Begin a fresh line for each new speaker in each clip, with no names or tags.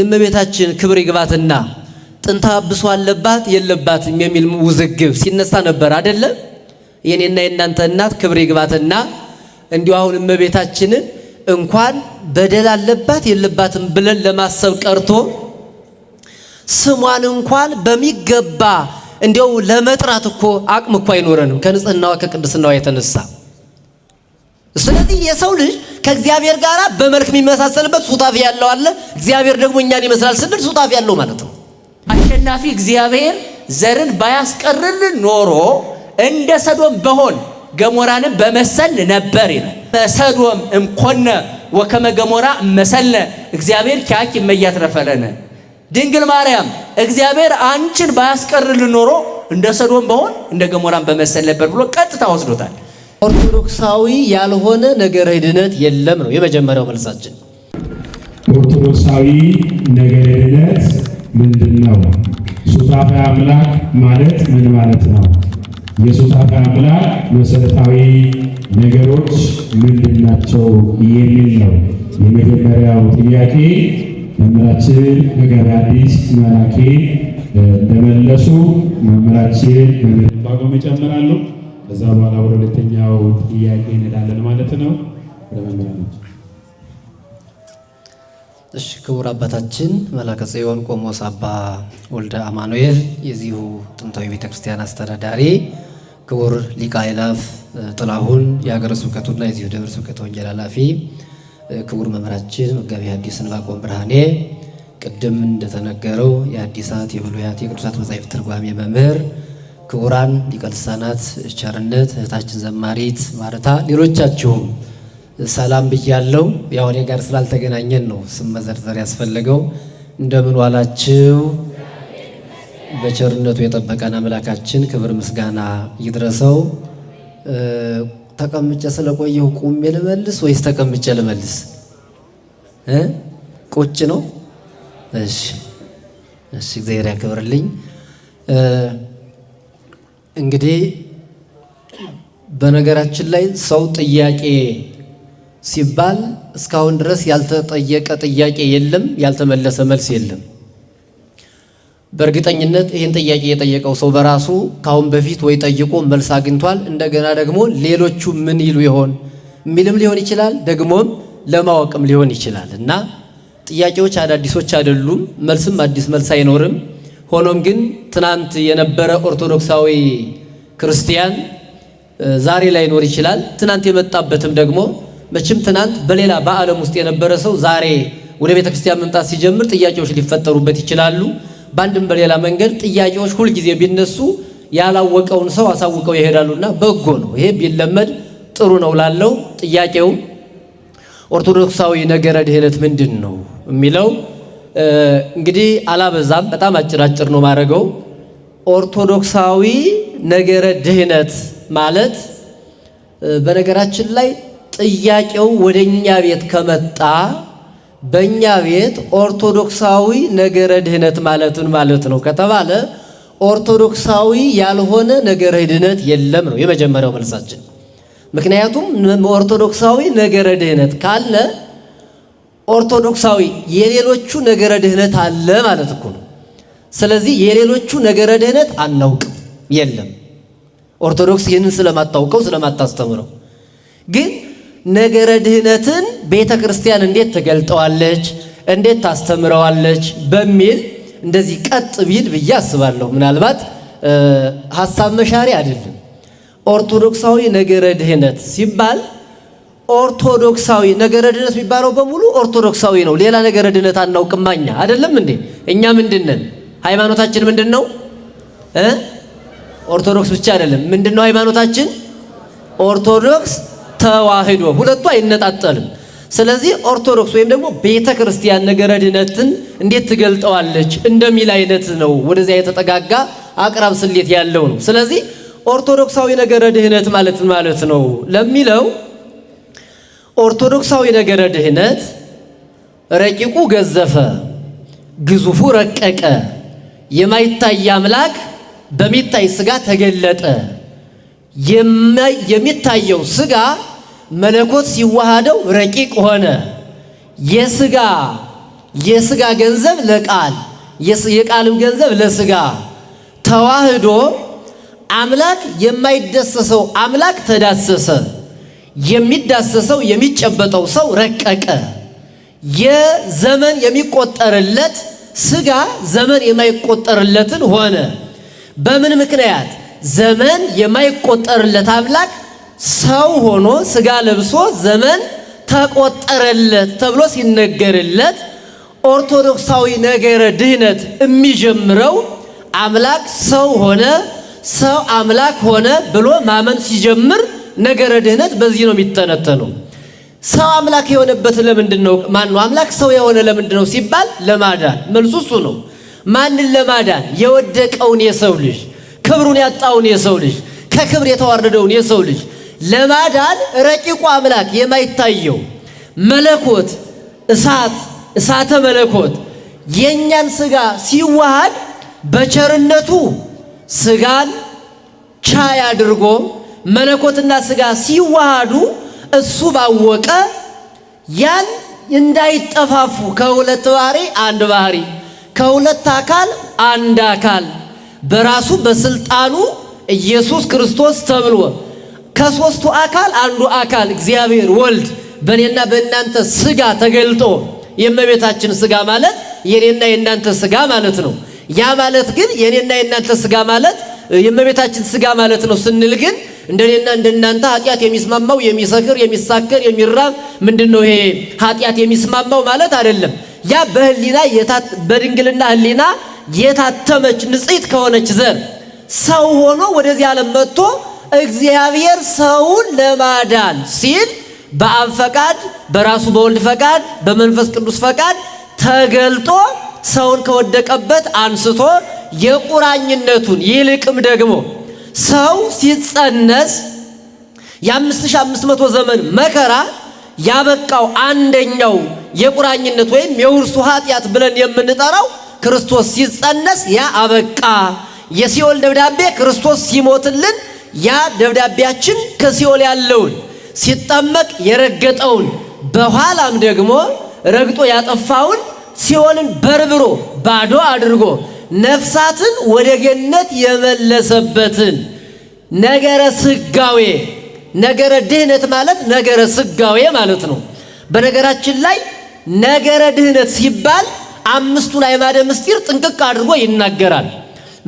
እመቤታችን ክብር ይግባትና ጥንታ አብሶ አለባት የለባትም የሚል ውዝግብ ሲነሳ ነበር አይደለ? የኔና የናንተ እናት ክብር ይግባትና እንዲሁ አሁን እመቤታችንን እንኳን በደል አለባት የለባትም ብለን ለማሰብ ቀርቶ ስሟን እንኳን በሚገባ እንዲው ለመጥራት እኮ አቅም እኮ አይኖረንም ከንጽህናዋ ከቅድስናዋ የተነሳ። ስለዚህ የሰው ልጅ ከእግዚአብሔር ጋር በመልክ የሚመሳሰልበት ሱታፊ ያለው አለ። እግዚአብሔር ደግሞ እኛን ይመስላል ስንል ሱታፊ ያለው ማለት ነው።
አሸናፊ እግዚአብሔር ዘርን ባያስቀርልን ኖሮ እንደ ሰዶም በሆን ገሞራንም በመሰል ነበር ይላል። በሰዶም እምኮነ ወከመ ገሞራ መሰልነ እግዚአብሔር ኪያኪ መያትረፈለነ። ድንግል ማርያም እግዚአብሔር አንቺን ባያስቀርልን ኖሮ እንደ ሰዶም በሆን እንደ ገሞራን በመሰል ነበር ብሎ ቀጥታ ወስዶታል።
ኦርቶዶክሳዊ ያልሆነ ነገረ ድነት የለም ነው የመጀመሪያው መልሳችን።
ኦርቶዶክሳዊ ነገረ ድነት ምንድነው? ሱታፌ አምላክ ማለት ምን ማለት ነው? የሱታፌ አምላክ መሰረታዊ ነገሮች ምንድናቸው የሚል ነው የመጀመሪያው ጥያቄ። መምህራችን መጋቤ ሐዲስ መላኬ እንደመለሱ መምህራችን ባቆም ይጨምራሉ። ከዛ በኋላ ወደ ሁለተኛው ጥያቄ እንሄዳለን ማለት ነው። ወደ መምህራኖች።
እሺ፣ ክቡር አባታችን መላከ ጽዮን ቆሞስ አባ ወልደ አማኑኤል የዚሁ ጥንታዊ ቤተክርስቲያን አስተዳዳሪ፣ ክቡር ሊቀ አእላፍ ጥላሁን የሀገረ ስብከቱና የዚሁ ደብረ ስብከት ወንጌል ኃላፊ፣ ክቡር መምህራችን መጋቤ ሐዲስ ዕንባቆም ብርሃኔ፣ ቅድም እንደተነገረው የሐዲሳት የብሉያት የቅዱሳት መጻሕፍት ትርጓሜ መምህር ክቡራን ሊቀ ልሳናት ቸርነት፣ እህታችን ዘማሪት ማርታ፣ ሌሎቻችሁም ሰላም ብያለሁ። ያው እኔ ጋር ስላልተገናኘን ነው ስም መዘርዘር ያስፈለገው። እንደምን ዋላችሁ? በቸርነቱ የጠበቀን አምላካችን ክብር ምስጋና ይድረሰው። ተቀምጬ ስለቆየሁ ቁሜ ልመልስ ወይስ ተቀምጬ ልመልስ? ቁጭ ነው። እሺ፣ እግዚአብሔር ያክብርልኝ። እንግዲህ በነገራችን ላይ ሰው ጥያቄ ሲባል እስካሁን ድረስ ያልተጠየቀ ጥያቄ የለም፣ ያልተመለሰ መልስ የለም። በእርግጠኝነት ይህን ጥያቄ የጠየቀው ሰው በራሱ ካሁን በፊት ወይ ጠይቆ መልስ አግኝቷል። እንደገና ደግሞ ሌሎቹ ምን ይሉ ይሆን የሚልም ሊሆን ይችላል፣ ደግሞም ለማወቅም ሊሆን ይችላል። እና ጥያቄዎች አዳዲሶች አይደሉም፣ መልስም አዲስ መልስ አይኖርም። ሆኖም ግን ትናንት የነበረ ኦርቶዶክሳዊ ክርስቲያን ዛሬ ላይ ኖር ይችላል። ትናንት የመጣበትም ደግሞ መቼም ትናንት በሌላ በዓለም ውስጥ የነበረ ሰው ዛሬ ወደ ቤተ ክርስቲያን መምጣት ሲጀምር ጥያቄዎች ሊፈጠሩበት ይችላሉ። በአንድም በሌላ መንገድ ጥያቄዎች ሁልጊዜ ቢነሱ ያላወቀውን ሰው አሳውቀው ይሄዳሉና በጎ ነው። ይሄ ቢለመድ ጥሩ ነው ላለው ጥያቄው ኦርቶዶክሳዊ ነገረ ድህነት ምንድን ነው የሚለው እንግዲህ አላበዛም፣ በጣም አጭር ነው ማድረገው። ኦርቶዶክሳዊ ነገረ ድህነት ማለት በነገራችን ላይ ጥያቄው ወደኛ ቤት ከመጣ በእኛ ቤት ኦርቶዶክሳዊ ነገረ ድህነት ማለት ነው ከተባለ ኦርቶዶክሳዊ ያልሆነ ነገረ ድህነት የለም ነው የመጀመሪያው መልሳችን። ምክንያቱም ኦርቶዶክሳዊ ነገረ ድህነት ካለ ኦርቶዶክሳዊ የሌሎቹ ነገረ ድህነት አለ ማለት እኮ ነው። ስለዚህ የሌሎቹ ነገረ ድህነት አናውቅም፣ የለም። ኦርቶዶክስ ይህንን ስለማታውቀው ስለማታስተምረው ግን ነገረ ድህነትን ቤተ ክርስቲያን እንዴት ትገልጠዋለች፣ እንዴት ታስተምረዋለች በሚል እንደዚህ ቀጥ ቢል ብዬ አስባለሁ። ምናልባት ሐሳብ መሻሪ አይደለም። ኦርቶዶክሳዊ ነገረ ድህነት ሲባል ኦርቶዶክሳዊ ነገረ ድህነት የሚባለው በሙሉ ኦርቶዶክሳዊ ነው። ሌላ ነገረ ድህነት አናውቅም እኛ አይደለም እንዴ? እኛ ምንድነን? ሃይማኖታችን ምንድነው? ኦርቶዶክስ ብቻ አይደለም። ምንድነው ሃይማኖታችን? ኦርቶዶክስ ተዋህዶ። ሁለቱ አይነጣጠልም። ስለዚህ ኦርቶዶክስ ወይም ደግሞ ቤተ ክርስቲያን ነገረ ድህነትን እንዴት ትገልጠዋለች እንደሚል አይነት ነው። ወደዚያ የተጠጋጋ አቅራብ ስሌት ያለው ነው። ስለዚህ ኦርቶዶክሳዊ ነገረ ድህነት ማለት ነው ለሚለው ኦርቶዶክሳዊ ነገረ ድህነት ረቂቁ ገዘፈ፣ ግዙፉ ረቀቀ፣ የማይታይ አምላክ በሚታይ ስጋ ተገለጠ። የሚታየው ስጋ መለኮት ሲዋሃደው ረቂቅ ሆነ። የስጋ የሥጋ ገንዘብ ለቃል የቃልም ገንዘብ ለሥጋ ተዋህዶ አምላክ የማይዳሰሰው አምላክ ተዳሰሰ፣ የሚዳሰሰው የሚጨበጠው ሰው ረቀቀ። የዘመን የሚቆጠርለት ሥጋ ዘመን የማይቆጠርለትን ሆነ። በምን ምክንያት? ዘመን የማይቆጠርለት አምላክ ሰው ሆኖ ሥጋ ለብሶ ዘመን ተቆጠረለት ተብሎ ሲነገርለት ኦርቶዶክሳዊ ነገረ ድህነት የሚጀምረው አምላክ ሰው ሆነ፣ ሰው አምላክ ሆነ ብሎ ማመን ሲጀምር ነገረ ድህነት በዚህ ነው የሚተነተነው። ሰው አምላክ የሆነበት ለምንድን ነው? ማን ነው አምላክ ሰው የሆነ ለምንድን ነው ሲባል ለማዳን። መልሱ እሱ ነው። ማንን ለማዳን? የወደቀውን የሰው ልጅ፣ ክብሩን ያጣውን የሰው ልጅ፣ ከክብር የተዋረደውን የሰው ልጅ ለማዳን ረቂቁ አምላክ የማይታየው መለኮት እሳተ መለኮት የኛን ሥጋ ሲዋሃድ በቸርነቱ ሥጋን ቻይ አድርጎ መለኮትና ሥጋ ሲዋሃዱ እሱ ባወቀ ያን እንዳይጠፋፉ ከሁለት ባህሪ አንድ ባህሪ ከሁለት አካል አንድ አካል በራሱ በስልጣኑ ኢየሱስ ክርስቶስ ተብሎ ከሦስቱ አካል አንዱ አካል እግዚአብሔር ወልድ በእኔና በእናንተ ሥጋ ተገልጦ የእመቤታችን ሥጋ ማለት የኔና የእናንተ ሥጋ ማለት ነው። ያ ማለት ግን የኔና የእናንተ ሥጋ ማለት የእመቤታችን ሥጋ ማለት ነው ስንል ግን እንደኔና እንደናንተ ኃጢአት የሚስማማው የሚሰክር የሚሳከር የሚራብ ምንድነው ይሄ ኃጢአት የሚስማማው ማለት አይደለም። ያ በድንግልና ሕሊና የታተመች ንጽሕት ከሆነች ዘር ሰው ሆኖ ወደዚህ ዓለም መጥቶ እግዚአብሔር ሰውን ለማዳን ሲል በአብ ፈቃድ በራሱ በወልድ ፈቃድ በመንፈስ ቅዱስ ፈቃድ ተገልጦ ሰውን ከወደቀበት አንስቶ የቁራኝነቱን ይልቅም ደግሞ ሰው ሲጸነስ የ5500 ዘመን መከራ ያበቃው አንደኛው የቁራኝነት ወይም የውርሱ ኃጢአት ብለን የምንጠራው ክርስቶስ ሲጸነስ ያ አበቃ። የሲኦል ደብዳቤ ክርስቶስ ሲሞትልን ያ ደብዳቤያችን ከሲኦል ያለውን ሲጠመቅ የረገጠውን በኋላም ደግሞ ረግጦ ያጠፋውን ሲኦልን በርብሮ ባዶ አድርጎ ነፍሳትን ወደ ገነት የመለሰበትን ነገረ ስጋዌ ነገረ ድህነት ማለት ነገረ ስጋዌ ማለት ነው። በነገራችን ላይ ነገረ ድህነት ሲባል አምስቱን አዕማደ ምስጢር ጥንቅቅ አድርጎ ይናገራል።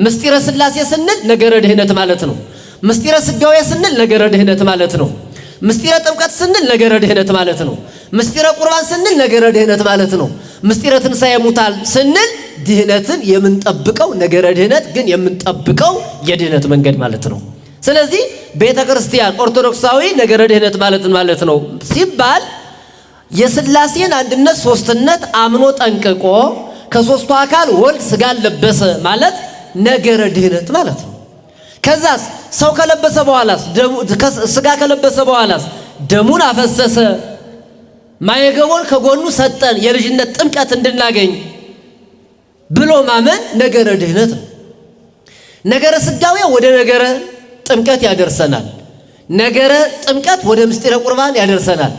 ምስጢረ ሥላሴ ስንል ነገረ ድህነት ማለት ነው። ምስጢረ ስጋዌ ስንል ነገረ ድህነት ማለት ነው። ምስጢረ ጥምቀት ስንል ነገረ ድህነት ማለት ነው። ምስጢረ ቁርባን ስንል ነገረ ድህነት ማለት ነው። ምስጢረ ትንሣኤ ሙታን ስንል ድህነትን የምንጠብቀው ነገረ ድህነት ግን የምንጠብቀው የድህነት መንገድ ማለት ነው። ስለዚህ ቤተ ክርስቲያን ኦርቶዶክሳዊ ነገረ ድህነት ማለት ነው ሲባል የሥላሴን አንድነት ሦስትነት አምኖ ጠንቅቆ ከሦስቱ አካል ወልድ ሥጋን ለበሰ ማለት ነገረ ድህነት ማለት ነው። ከዛስ ሰው ከለበሰ በኋላስ ሥጋ ከለበሰ በኋላስ ደሙን አፈሰሰ፣ ማየገቦን ከጎኑ ሰጠን የልጅነት ጥምቀት እንድናገኝ ብሎ ማመን ነገረ ድህነት ነው። ነገረ ስጋዌ ወደ ነገረ ጥምቀት ያደርሰናል። ነገረ ጥምቀት ወደ ምስጢረ ቁርባን ያደርሰናል።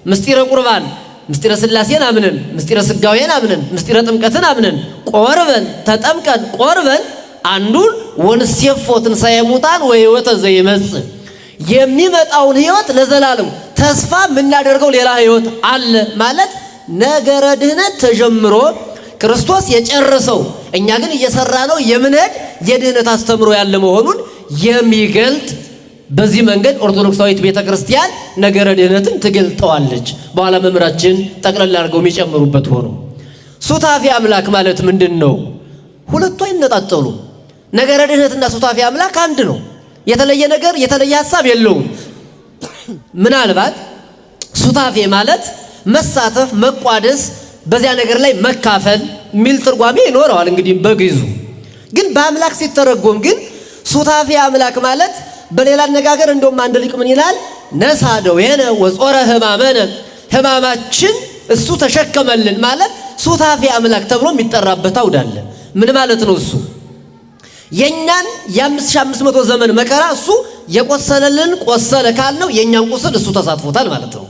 ምስጢረ ቁርባን ምስጢረ ሥላሴን አምነን ምስጢረ ስጋዌን አምነን ምስጢረ ጥምቀትን አምነን ቆርበን ተጠምቀን ቆርበን አንዱን ወንሴፎ ትንሣኤ ሙታን ወሕይወተ ዘይመጽእ የሚመጣውን ሕይወት ለዘላለም ተስፋ የምናደርገው ሌላ ሕይወት አለ ማለት ነገረ ድህነት ተጀምሮ ክርስቶስ የጨረሰው እኛ ግን እየሰራ ነው የምንሄድ የድህነት አስተምሮ ያለ መሆኑን የሚገልጥ በዚህ መንገድ ኦርቶዶክሳዊት ቤተ ክርስቲያን ነገረ ድህነትን ትገልጠዋለች። በኋላ መምህራችን ጠቅለል አድርገው የሚጨምሩበት ሆኖ ሱታፌ አምላክ ማለት ምንድን ነው? ሁለቱ አይነጣጠሉም። ነገረ ድህነትና ሱታፌ አምላክ አንድ ነው። የተለየ ነገር የተለየ ሐሳብ የለውም። ምናልባት ሱታፌ ማለት መሳተፍ፣ መቋደስ፣ በዚያ ነገር ላይ መካፈል የሚል ትርጓሜ ይኖረዋል። እንግዲህ በግዕዙ ግን በአምላክ ሲተረጎም ግን ሱታፌ አምላክ ማለት በሌላ አነጋገር እንደውም አንድ ሊቅ ምን ይላል? ነሳ ደዌነ ወጾረ ሕማመነ ሕማማችን እሱ ተሸከመልን ማለት ሱታፌ አምላክ ተብሎ የሚጠራበት አውድ አለ። ምን ማለት ነው? እሱ የኛን የ5500 ዘመን መከራ እሱ የቆሰለልን ቆሰለ ካልነው የኛን ቁስል እሱ ተሳትፎታል ማለት ነው።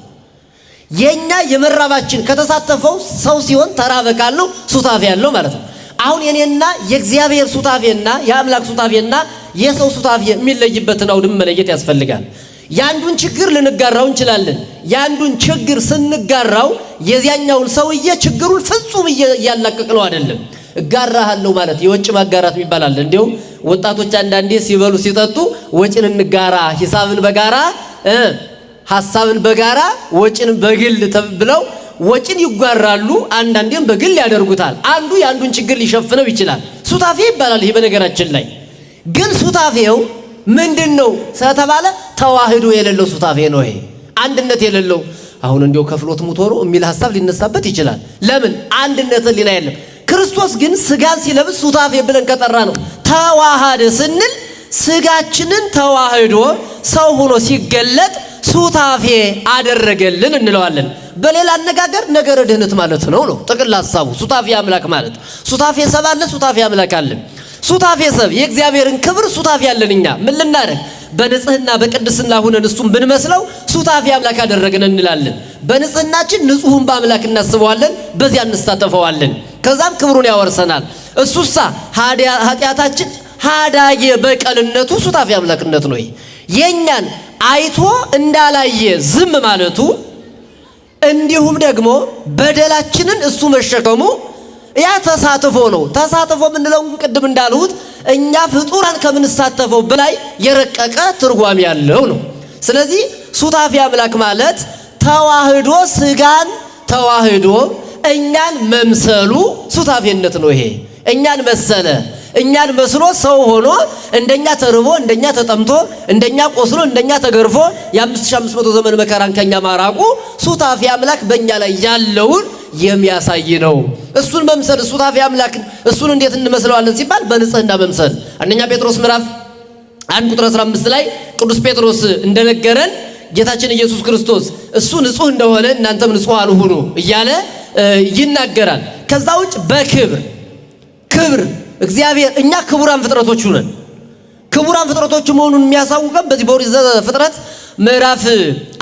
የኛ የመራባችን ከተሳተፈው ሰው ሲሆን ተራበ ካልነው ሱታፌ ያለው ማለት ነው። አሁን የኔና የእግዚአብሔር ሱታፌና የአምላክ ሱታፌና የሰው ሱታፌ የሚለይበትን አውድም መለየት ያስፈልጋል። ያንዱን ችግር ልንጋራው እንችላለን። ያንዱን ችግር ስንጋራው የዚያኛውን ሰውዬ ችግሩን ፍጹም እያላቀቅነው አይደለም። እጋራሃለሁ ማለት የወጭ ማጋራት ይባላል። እንዲያው ወጣቶች አንዳንዴ ሲበሉ ሲጠጡ ወጭን እንጋራ፣ ሂሳብን በጋራ ሐሳብን በጋራ ወጭን በግል ተብለው ወጭን ይጋራሉ። አንዳንዴም በግል ያደርጉታል። አንዱ ያንዱን ችግር ሊሸፍነው ይችላል። ሱታፌ ይባላል ይሄ። በነገራችን ላይ ግን ሱታፌው ምንድነው ስለተባለ ተዋህዶ የሌለው ሱታፌ ነው። ይሄ አንድነት የሌለው አሁን እንዲያው ከፍሎት ሙቶሮ የሚል ሐሳብ ሊነሳበት ይችላል። ለምን አንድነት ሊና የለም። ክርስቶስ ግን ስጋን ሲለብስ ሱታፌ ብለን ከጠራ ነው ተዋሃደ ስንል ስጋችንን ተዋህዶ ሰው ሆኖ ሲገለጥ ሱታፌ አደረገልን እንለዋለን። በሌላ አነጋገር ነገረ ድህነት ማለት ነው ጥቅል ሐሳቡ። ሱታፌ አምላክ ማለት ሱታፌ ሰብ አለ፣ ሱታፌ አምላክ አለ። ሱታፌ ሰብ የእግዚአብሔርን ክብር ሱታፌ ያለን እኛ ምን ልናደርግ በንጽህና በቅድስና ሆነን እሱም ብንመስለው ሱታፌ አምላክ አደረገን እንላለን። በንጽህናችን ንጹሑን በአምላክ እናስበዋለን፣ በዚያ እንሳተፈዋለን። ከዛም ክብሩን ያወርሰናል። እሱሳ ኃጢአታችን ሃዳየ በቀልነቱ ሱታፌ አምላክነት ነው። የኛን አይቶ እንዳላየ ዝም ማለቱ እንዲሁም ደግሞ በደላችንን እሱ መሸከሙ ያ ተሳትፎ ነው። ተሳትፎ ምንለው ቅድም እንዳልሁት እኛ ፍጡራን ከምንሳተፈው በላይ የረቀቀ ትርጓሜ ያለው ነው። ስለዚህ ሱታፌ አምላክ ማለት ተዋህዶ ስጋን ተዋህዶ እኛን መምሰሉ ሱታፌነት ነው። ይሄ እኛን መሰለ፣ እኛን መስሎ ሰው ሆኖ እንደኛ ተርቦ እንደኛ ተጠምቶ እንደኛ ቆስሎ እንደኛ ተገርፎ የ5500 ዘመን መከራን ከኛ ማራቁ ሱታፌ አምላክ በእኛ ላይ ያለውን የሚያሳይ ነው። እሱን መምሰል ሱታፌ አምላክ እሱን እንዴት እንመስለዋለን ሲባል በንጽህና መምሰል። አንደኛ ጴጥሮስ ምዕራፍ 1 ቁጥር 15 ላይ ቅዱስ ጴጥሮስ እንደነገረን ጌታችን ኢየሱስ ክርስቶስ እሱ ንጹህ እንደሆነ እናንተም ንጹሃን ሁኑ እያለ ይናገራል። ከዛ ውጭ በክብር እግዚአብሔር እኛ ክቡራን ፍጥረቶች ነን። ክቡራን ፍጥረቶች መሆኑን የሚያሳውቀን በዚህ በኦሪት ዘፍጥረት ምዕራፍ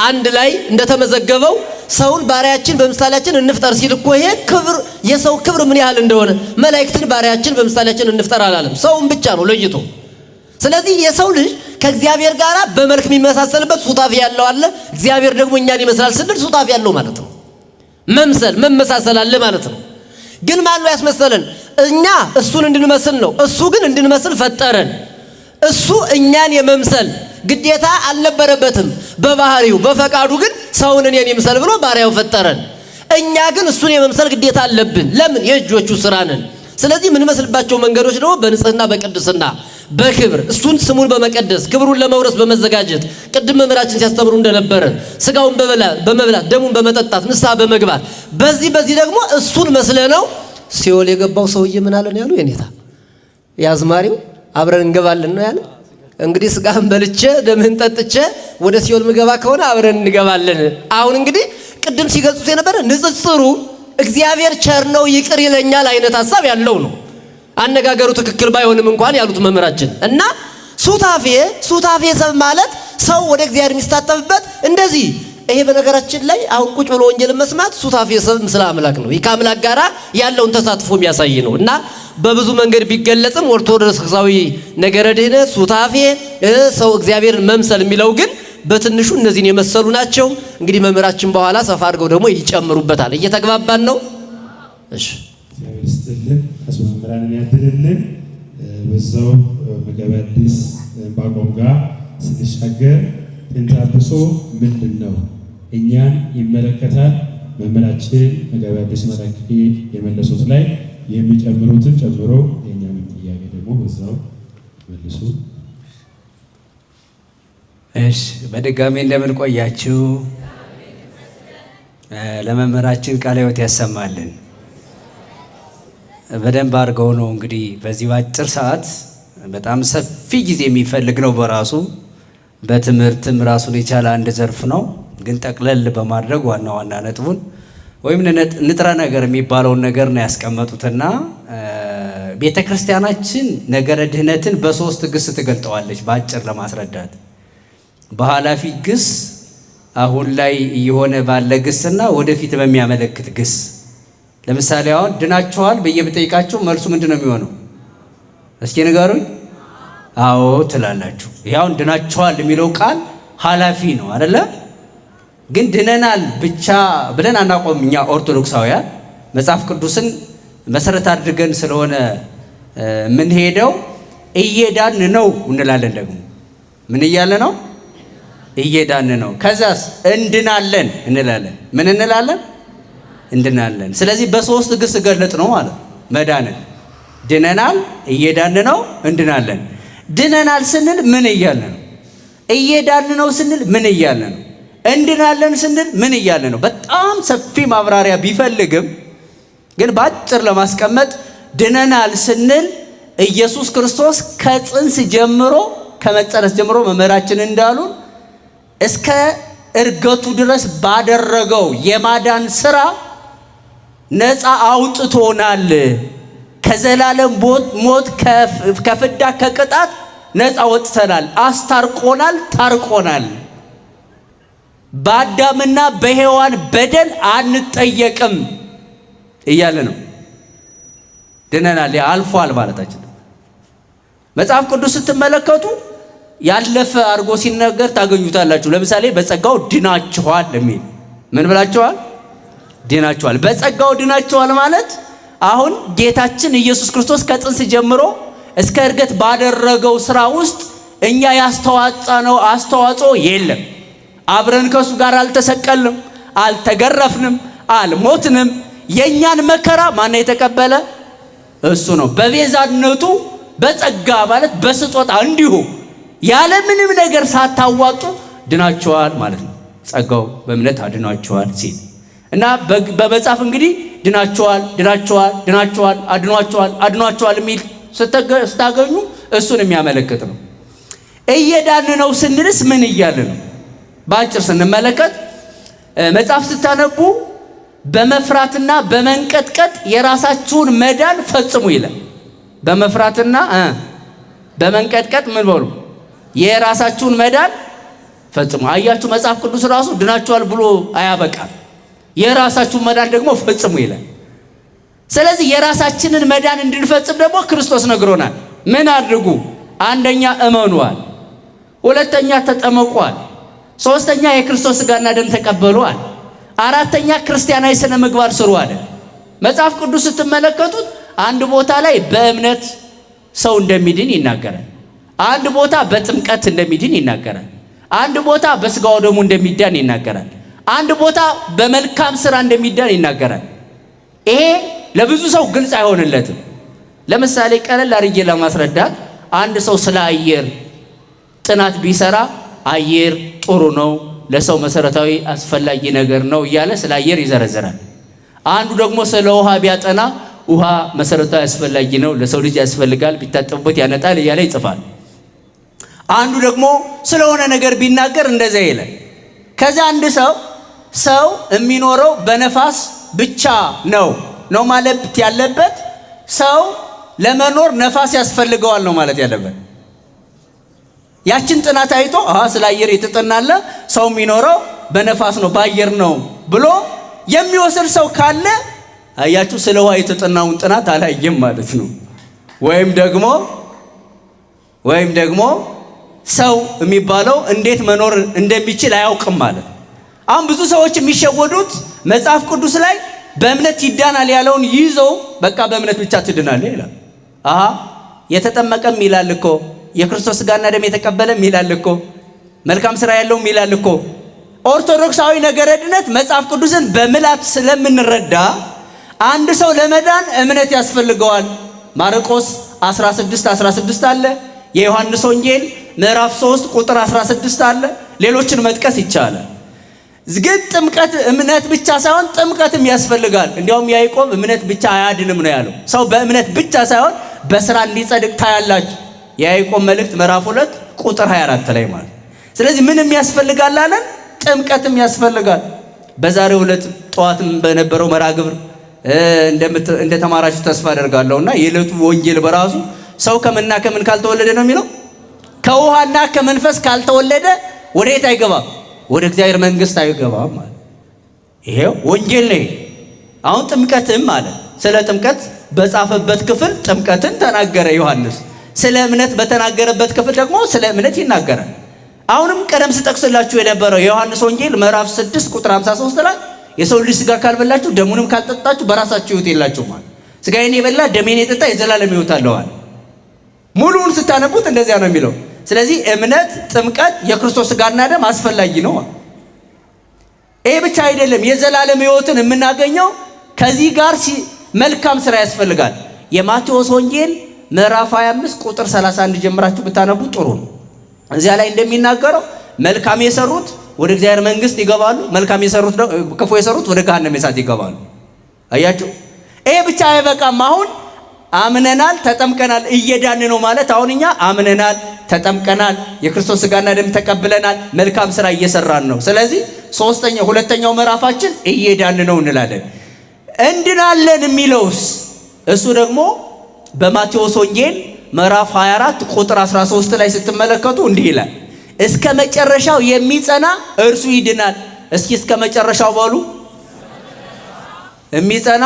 1 ላይ እንደተመዘገበው ሰውን ባሪያችን በምሳሌያችን እንፍጠር ሲል እኮ ይሄ ክብር የሰው ክብር ምን ያህል እንደሆነ መላእክትን ባሪያችን በምሳሌያችን እንፍጠር አላለም። ሰውን ብቻ ነው ለይቶ። ስለዚህ የሰው ልጅ ከእግዚአብሔር ጋር በመልክ የሚመሳሰልበት ሱታፌ ያለው አለ። እግዚአብሔር ደግሞ እኛን ይመስላል ስንል ሱታፌ ያለው ማለት ነው። መመሳሰል አለ ማለት ነው። ግን ማን ነው ያስመሰለን? እኛ እሱን እንድንመስል ነው። እሱ ግን እንድንመስል ፈጠረን። እሱ እኛን የመምሰል ግዴታ አልነበረበትም። በባህሪው በፈቃዱ ግን ሰውን እኔን ይምሰል ብሎ ባሪያው ፈጠረን። እኛ ግን እሱን የመምሰል ግዴታ አለብን። ለምን? የእጆቹ ስራ ነን። ስለዚህ የምንመስልባቸው መንገዶች ደግሞ በንጽህና በቅድስና በክብር እሱን ስሙን በመቀደስ ክብሩን ለመውረስ በመዘጋጀት ቅድም መምህራችን ሲያስተምሩ እንደነበረ ስጋውን በመብላት ደሙን በመጠጣት ንስሐ በመግባት በዚህ ደግሞ እሱን መስለነው ሲኦል የገባው ሰውዬ ምን አለን ያሉ የኔታ ያዝማሪው አብረን እንገባለን ነው ያለ። እንግዲህ ስጋህን በልቼ ደምህን ጠጥቼ ወደ ሲኦል ምገባ ከሆነ አብረን እንገባለን። አሁን እንግዲህ ቅድም ሲገልጹት የነበረ ንጽጽሩ እግዚአብሔር ቸር ነው ይቅር ይለኛል አይነት ሐሳብ ያለው ነው። አነጋገሩ ትክክል ባይሆንም እንኳን ያሉት መምህራችን እና ሱታፌ ሰብ ማለት ሰው ወደ እግዚአብሔር የሚስታጠፍበት እንደዚህ። ይሄ በነገራችን ላይ አሁን ቁጭ ብሎ ወንጌልን መስማት ሱታፌ ሰብ ምስለ አምላክ ነው። ከአምላክ ጋራ ያለውን ተሳትፎ የሚያሳይ ነው እና በብዙ መንገድ ቢገለጽም ኦርቶዶክሳዊ ነገረ ድህነት ሱታፌ ሰው እግዚአብሔርን መምሰል የሚለው ግን በትንሹ እነዚህን የመሰሉ ናቸው። እንግዲህ መምህራችን በኋላ ሰፋ አድርገው ደግሞ ይጨምሩበታል። እየተግባባን ነው? እሺ
እግዚአብሔር ይስጥልን፣ መምህራንን ያድልልን። በዛው መጋቤ ሐዲስ ዕንባቆም ጋር ስንሻገር ጥንተ አብሶ ምንድን ነው? እኛን ይመለከታል። መምህራችን መጋቤ ሐዲስ መላኪ የመለሱት ላይ የሚጨምሩትን ጨምሮ የእኛን ጥያቄ ደግሞ በዛው መልሱ።
እሺ በድጋሚ እንደምን ቆያችሁ? ለመምህራችን ቃለ ሕይወት ያሰማልን። በደንብ አድርገው ነው እንግዲህ በዚህ በአጭር ሰዓት በጣም ሰፊ ጊዜ የሚፈልግ ነው በራሱ በትምህርትም ራሱን የቻለ አንድ ዘርፍ ነው። ግን ጠቅለል በማድረግ ዋና ዋና ነጥቡን ወይም ንጥረ ነገር የሚባለውን ነገር ነው ያስቀመጡትና ቤተ ክርስቲያናችን ነገረ ድህነትን በሶስት ግስ ትገልጠዋለች። በአጭር ለማስረዳት በኃላፊ ግስ፣ አሁን ላይ እየሆነ ባለ ግስና ወደፊት በሚያመለክት ግስ። ለምሳሌ አሁን ድናችኋል ብዬ ብጠይቃችሁ መልሱ ምንድን ነው የሚሆነው? እስኪ ንገሩኝ። አዎ ትላላችሁ። ያው ድናችኋል የሚለው ቃል ኃላፊ ነው አይደለ? ግን ድነናል ብቻ ብለን አናቆም። እኛ ኦርቶዶክሳውያን መጽሐፍ ቅዱስን መሰረት አድርገን ስለሆነ ምን ሄደው እየዳን ነው እንላለን። ደግሞ ምን እያለ ነው? እየዳን ነው። ከዛስ እንድናለን እንላለን። ምን እንላለን? እንድናለን። ስለዚህ በሶስት ግስ ገለጥ ነው ማለት መዳንን። ድነናል፣ እየዳን ነው፣ እንድናለን። ድነናል ስንል ምን እያለ ነው? እየዳን ነው ስንል ምን እያለ ነው? እንድናለን ስንል ምን እያለ ነው? በጣም ሰፊ ማብራሪያ ቢፈልግም ግን በአጭር ለማስቀመጥ ድነናል ስንል ኢየሱስ ክርስቶስ ከጽንስ ጀምሮ ከመጸነስ ጀምሮ መምህራችን እንዳሉን እስከ እርገቱ ድረስ ባደረገው የማዳን ስራ ነፃ አውጥቶናል። ከዘላለም ሞት ከፍዳ ከቅጣት ነፃ ወጥተናል። አስታርቆናል፣ ታርቆናል። በአዳምና በሔዋን በደል አንጠየቅም እያለ ነው። ድነናል አልፏል ማለታችን። መጽሐፍ ቅዱስ ስትመለከቱ ያለፈ አድርጎ ሲነገር ታገኙታላችሁ። ለምሳሌ በጸጋው ድናችኋል የሚል ምን ብላችኋል? ድናችኋል። በጸጋው ድናችኋል ማለት አሁን ጌታችን ኢየሱስ ክርስቶስ ከጽንስ ጀምሮ እስከ እርገት ባደረገው ስራ ውስጥ እኛ ያስተዋጽነው አስተዋጽኦ የለም። አብረን ከሱ ጋር አልተሰቀልንም፣ አልተገረፍንም፣ አልሞትንም። የኛን መከራ ማን የተቀበለ? እሱ ነው። በቤዛነቱ በጸጋ ማለት በስጦታ እንዲሁ ያለ ምንም ነገር ሳታዋጡ ድናችኋል ማለት ነው። ጸጋው በእምነት አድኗችኋል ሲል እና በመጽሐፍ እንግዲህ ድናችኋል፣ ድናችኋል፣ ድናችኋል፣ አድኗችኋል፣ አድኗችኋል የሚል ስታገኙ እሱን የሚያመለክት ነው። እየዳን ነው ስንልስ ምን እያለ ነው? በአጭር ስንመለከት መጽሐፍ ስታነቡ በመፍራትና በመንቀጥቀጥ የራሳችሁን መዳን ፈጽሙ ይላል። በመፍራትና በመንቀጥቀጥ ምን በሉ? የራሳችሁን መዳን ፈጽሙ። አያችሁ፣ መጽሐፍ ቅዱስ ራሱ ድናችኋል ብሎ አያበቃም። የራሳችሁን መዳን ደግሞ ፈጽሙ ይላል። ስለዚህ የራሳችንን መዳን እንድንፈጽም ደግሞ ክርስቶስ ነግሮናል። ምን አድርጉ? አንደኛ እመኑዋል፣ ሁለተኛ ተጠመቋል፣ ሶስተኛ የክርስቶስ ሥጋና ደም ተቀበሉዋል፣ አራተኛ ክርስቲያናዊ ስነ ምግባር ስሩ አለ። መጽሐፍ ቅዱስ ስትመለከቱት አንድ ቦታ ላይ በእምነት ሰው እንደሚድን ይናገራል። አንድ ቦታ በጥምቀት እንደሚድን ይናገራል። አንድ ቦታ በስጋው ደሙ እንደሚዳን ይናገራል። አንድ ቦታ በመልካም ስራ እንደሚዳን ይናገራል። ይሄ ለብዙ ሰው ግልጽ አይሆንለትም። ለምሳሌ ቀለል አድርጌ ለማስረዳት አንድ ሰው ስለ አየር ጥናት ቢሰራ አየር ጥሩ ነው፣ ለሰው መሰረታዊ አስፈላጊ ነገር ነው እያለ ስለ አየር ይዘረዘራል። አንዱ ደግሞ ስለ ውሃ ቢያጠና ውሃ መሰረታዊ አስፈላጊ ነው፣ ለሰው ልጅ ያስፈልጋል፣ ቢታጠቡበት ያነጣል እያለ ይጽፋል። አንዱ ደግሞ ስለሆነ ነገር ቢናገር እንደዛ ይላል። ከዛ አንድ ሰው የሚኖረው በነፋስ ብቻ ነው ማለት ያለበት፣ ሰው ለመኖር ነፋስ ያስፈልገዋል ነው ማለት ያለበት። ያችን ጥናት አይቶ ስለ አየር የተጠናለ ሰው የሚኖረው በነፋስ ነው በአየር ነው ብሎ የሚወስድ ሰው ካለ አያችሁ ስለ ውሃ የተጠናውን ጥናት አላየም ማለት ነው። ወይም ደግሞ ሰው የሚባለው እንዴት መኖር እንደሚችል አያውቅም ማለት። አሁን ብዙ ሰዎች የሚሸወዱት መጽሐፍ ቅዱስ ላይ በእምነት ይዳናል ያለውን ይዘው በቃ በእምነት ብቻ ትድናለህ ይላል። የተጠመቀም ይላል እኮ፣ የክርስቶስ ሥጋና ደም የተቀበለም ይላል እኮ፣ መልካም ስራ ያለውም ይላል እኮ። ኦርቶዶክሳዊ ነገረ ድነት መጽሐፍ ቅዱስን በምላት ስለምንረዳ አንድ ሰው ለመዳን እምነት ያስፈልገዋል። ማርቆስ 16:16 አለ። የዮሐንስ ወንጌል ምዕራፍ 3 ቁጥር 16 አለ። ሌሎችን መጥቀስ ይቻላል። ግን ጥምቀት እምነት ብቻ ሳይሆን ጥምቀትም ያስፈልጋል። እንዲያውም ያዕቆብ እምነት ብቻ አያድንም ነው ያለው። ሰው በእምነት ብቻ ሳይሆን በስራ እንዲጸድቅ ታያላችሁ። የያዕቆብ መልእክት ምዕራፍ 2 ቁጥር 24 ላይ ማለት። ስለዚህ ምንም ያስፈልጋል አለን? ጥምቀትም ያስፈልጋል። በዛሬው ዕለት ጠዋትም በነበረው መርሐ ግብር እንደተማራችሁ ተስፋ አደርጋለሁና የዕለቱ ወንጌል በራሱ ሰው ከምንና ከምን ካልተወለደ ነው የሚለው? ከውሃና ከመንፈስ ካልተወለደ ወዴት አይገባም?
ወደ እግዚአብሔር መንግሥት አይገባም ማለት ይሄው ወንጌል ነው። አሁን ጥምቀትም አለ ስለ ጥምቀት በጻፈበት ክፍል ጥምቀትን ተናገረ ዮሐንስ። ስለ እምነት በተናገረበት ክፍል ደግሞ ስለ እምነት ይናገራል። አሁንም ቀደም ስጠቅስላችሁ የነበረው የዮሐንስ ወንጌል ምዕራፍ 6 ቁጥር 53 ላይ የሰው ልጅ ሥጋ ካልበላችሁ ደሙንም ካልጠጣችሁ በራሳችሁ ሕይወት የላችሁም ማለት ሥጋዬን የበላ ደሜን የጠጣ የዘላለም ሕይወት አለው አለ። ሙሉውን ስታነቡት እንደዚያ ነው የሚለው። ስለዚህ እምነት፣ ጥምቀት፣ የክርስቶስ ሥጋና ደም አስፈላጊ ነው። ይሄ ብቻ አይደለም። የዘላለም ሕይወትን የምናገኘው ከዚህ ጋር መልካም ስራ ያስፈልጋል። የማቴዎስ ወንጌል ምዕራፍ 25 ቁጥር 31 ጀምራችሁ ብታነቡ ጥሩ ነው። እዚያ ላይ እንደሚናገረው መልካም የሰሩት ወደ እግዚአብሔር መንግሥት ይገባሉ፣ መልካም የሰሩት ክፉ የሰሩት ወደ ገሃነመ እሳት ይገባሉ። አያችሁ፣ ይሄ ብቻ አይበቃም። አሁን አምነናል፣ ተጠምቀናል፣ እየዳን ነው ማለት አሁን እኛ አምነናል፣ ተጠምቀናል፣ የክርስቶስ ሥጋና ደም ተቀብለናል፣ መልካም ስራ እየሰራን ነው። ስለዚህ ሁለተኛው ምዕራፋችን እየዳን ነው እንላለን። እንድናለን የሚለውስ እሱ ደግሞ በማቴዎስ ወንጌል ምዕራፍ 24 ቁጥር 13 ላይ ስትመለከቱ እንዲህ ይላል፣ እስከ መጨረሻው የሚጸና እርሱ ይድናል። እስኪ እስከ መጨረሻው በሉ። የሚጸና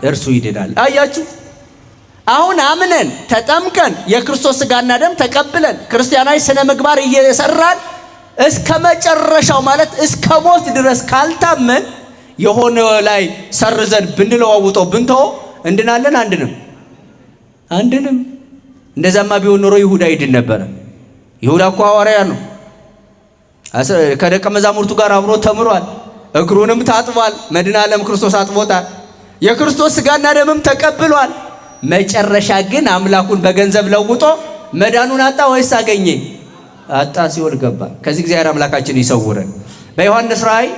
እርሱ ይድናል። አያችሁ፣ አሁን አምነን ተጠምቀን የክርስቶስ ሥጋና ደም ተቀብለን ክርስቲያናዊ ስነ ምግባር እየሰራን እስከ መጨረሻው ማለት እስከ ሞት ድረስ ካልታመን የሆነ ላይ ሰርዘን ብንለዋውጠው ብንተው እንድናለን? አንድንም። እንደዛማ ቢሆን ኖሮ ይሁዳ ይድን ነበረ። ይሁዳ እኮ ሐዋርያ ነው። ከደቀ መዛሙርቱ ጋር አብሮ ተምሯል። እግሩንም ታጥቧል። መድኃኔ ዓለም ክርስቶስ አጥቦታል። የክርስቶስ ሥጋና ደምም ተቀብሏል። መጨረሻ ግን አምላኩን በገንዘብ ለውጦ መዳኑን አጣ ወይስ አገኘ? አጣ፣ ሲኦል ገባ። ከዚህ እግዚአብሔር አምላካችን ይሰውረን። በዮሐንስ ራእይ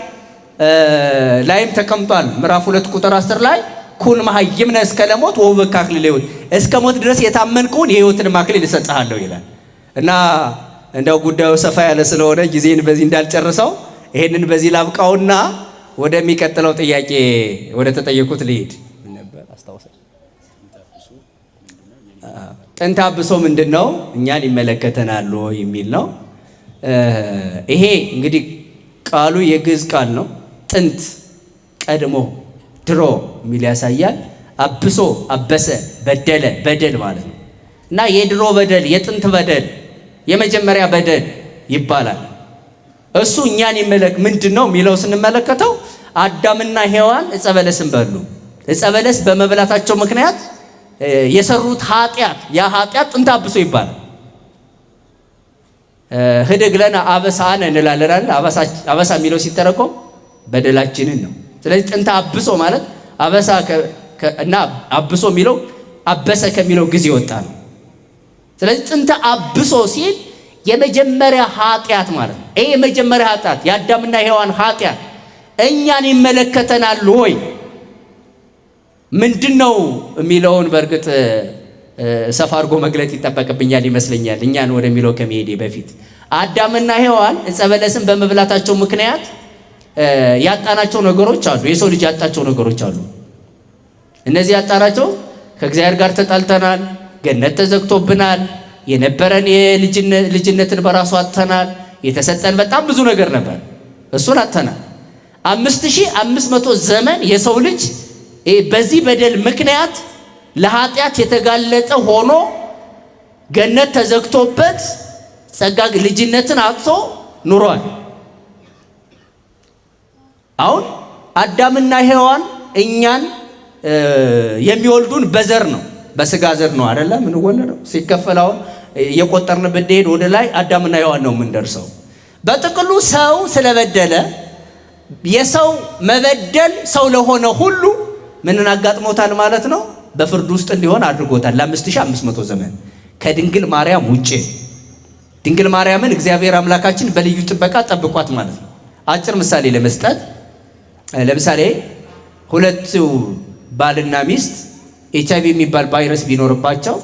ላይም ተቀምጧል። ምዕራፍ 2 ቁጥር 10 ላይ ኩን መሃይምነ እስከ ለሞት ወውበከ አክሊለ ሕይወት፣ እስከ ሞት ድረስ የታመንከውን የሕይወትን አክሊል እሰጥሃለሁ ይላል። እና እንደው ጉዳዩ ሰፋ ያለ ስለሆነ ጊዜን በዚህ እንዳልጨርሰው ይሄንን በዚህ ላብቃውና ወደሚቀጥለው ጥያቄ ወደ ተጠየቁት ልሂድ። ምን ነበር አስታውሰኝ? ጥንተ አብሶ ምንድን ነው? እኛን ይመለከተናል የሚል ነው። ይሄ እንግዲህ ቃሉ የግዕዝ ቃል ነው። ጥንት፣ ቀድሞ፣ ድሮ የሚል ያሳያል። አብሶ፣ አበሰ፣ በደለ፣ በደል ማለት ነው። እና የድሮ በደል፣ የጥንት በደል፣ የመጀመሪያ በደል ይባላል። እሱ እኛን ምንድን ነው የሚለው ስንመለከተው አዳምና ሔዋን ዕፀ በለስን በሉ። ዕፀ በለስ በመብላታቸው ምክንያት የሰሩት ኃጢአት፣ ያ ኃጢአት ጥንተ አብሶ ይባላል። ህድግ ለነ አበሳነ እንላለን። አበሳ የሚለው ሲተረጎም በደላችንን ነው። ስለዚህ ጥንተ አብሶ ማለት አበሳ እና አብሶ የሚለው አበሰ ከሚለው ጊዜ ወጣ ነው። ስለዚህ ጥንተ አብሶ ሲል የመጀመሪያ ኃጢአት ማለት ነው። ይሄ የመጀመሪያ ኃጢአት የአዳምና ሔዋን ኃጢአት እኛን ይመለከተናል ወይ ምንድን ነው የሚለውን በእርግጥ ሰፋ አድርጎ መግለጥ ይጠበቅብኛል ይመስለኛል። እኛን ወደሚለው ከመሄዴ በፊት አዳምና ሔዋን ዕፀ በለስን በመብላታቸው ምክንያት ያጣናቸው ነገሮች አሉ። የሰው ልጅ ያጣቸው ነገሮች አሉ። እነዚህ ያጣናቸው ከእግዚአብሔር ጋር ተጣልተናል፣ ገነት ተዘግቶብናል፣ የነበረን ልጅነትን በራሱ አጥተናል፣ የተሰጠን በጣም ብዙ ነገር ነበር፣ እሱን አጥተናል። 5500 ዘመን የሰው ልጅ በዚህ በደል ምክንያት ለኃጢአት የተጋለጠ ሆኖ ገነት ተዘግቶበት ጸጋ ልጅነትን አጥቶ ኑሯል። አሁን አዳምና ሔዋን እኛን የሚወልዱን በዘር ነው፣ በስጋ ዘር ነው አይደለም የምንወለደው። ሲከፈል አሁን የቆጠርን ብንሄድ ወደ ላይ አዳምና ሔዋን ነው የምንደርሰው። በጥቅሉ ሰው ስለበደለ የሰው መበደል ሰው ለሆነ ሁሉ ምንን አጋጥሞታል ማለት ነው? በፍርድ ውስጥ እንዲሆን አድርጎታል። ለ5500 ዘመን ከድንግል ማርያም ውጪ ድንግል ማርያምን እግዚአብሔር አምላካችን በልዩ ጥበቃ ጠብቋት ማለት ነው። አጭር ምሳሌ ለመስጠት ለምሳሌ ሁለቱ ባልና ሚስት HIV የሚባል ቫይረስ ቢኖርባቸው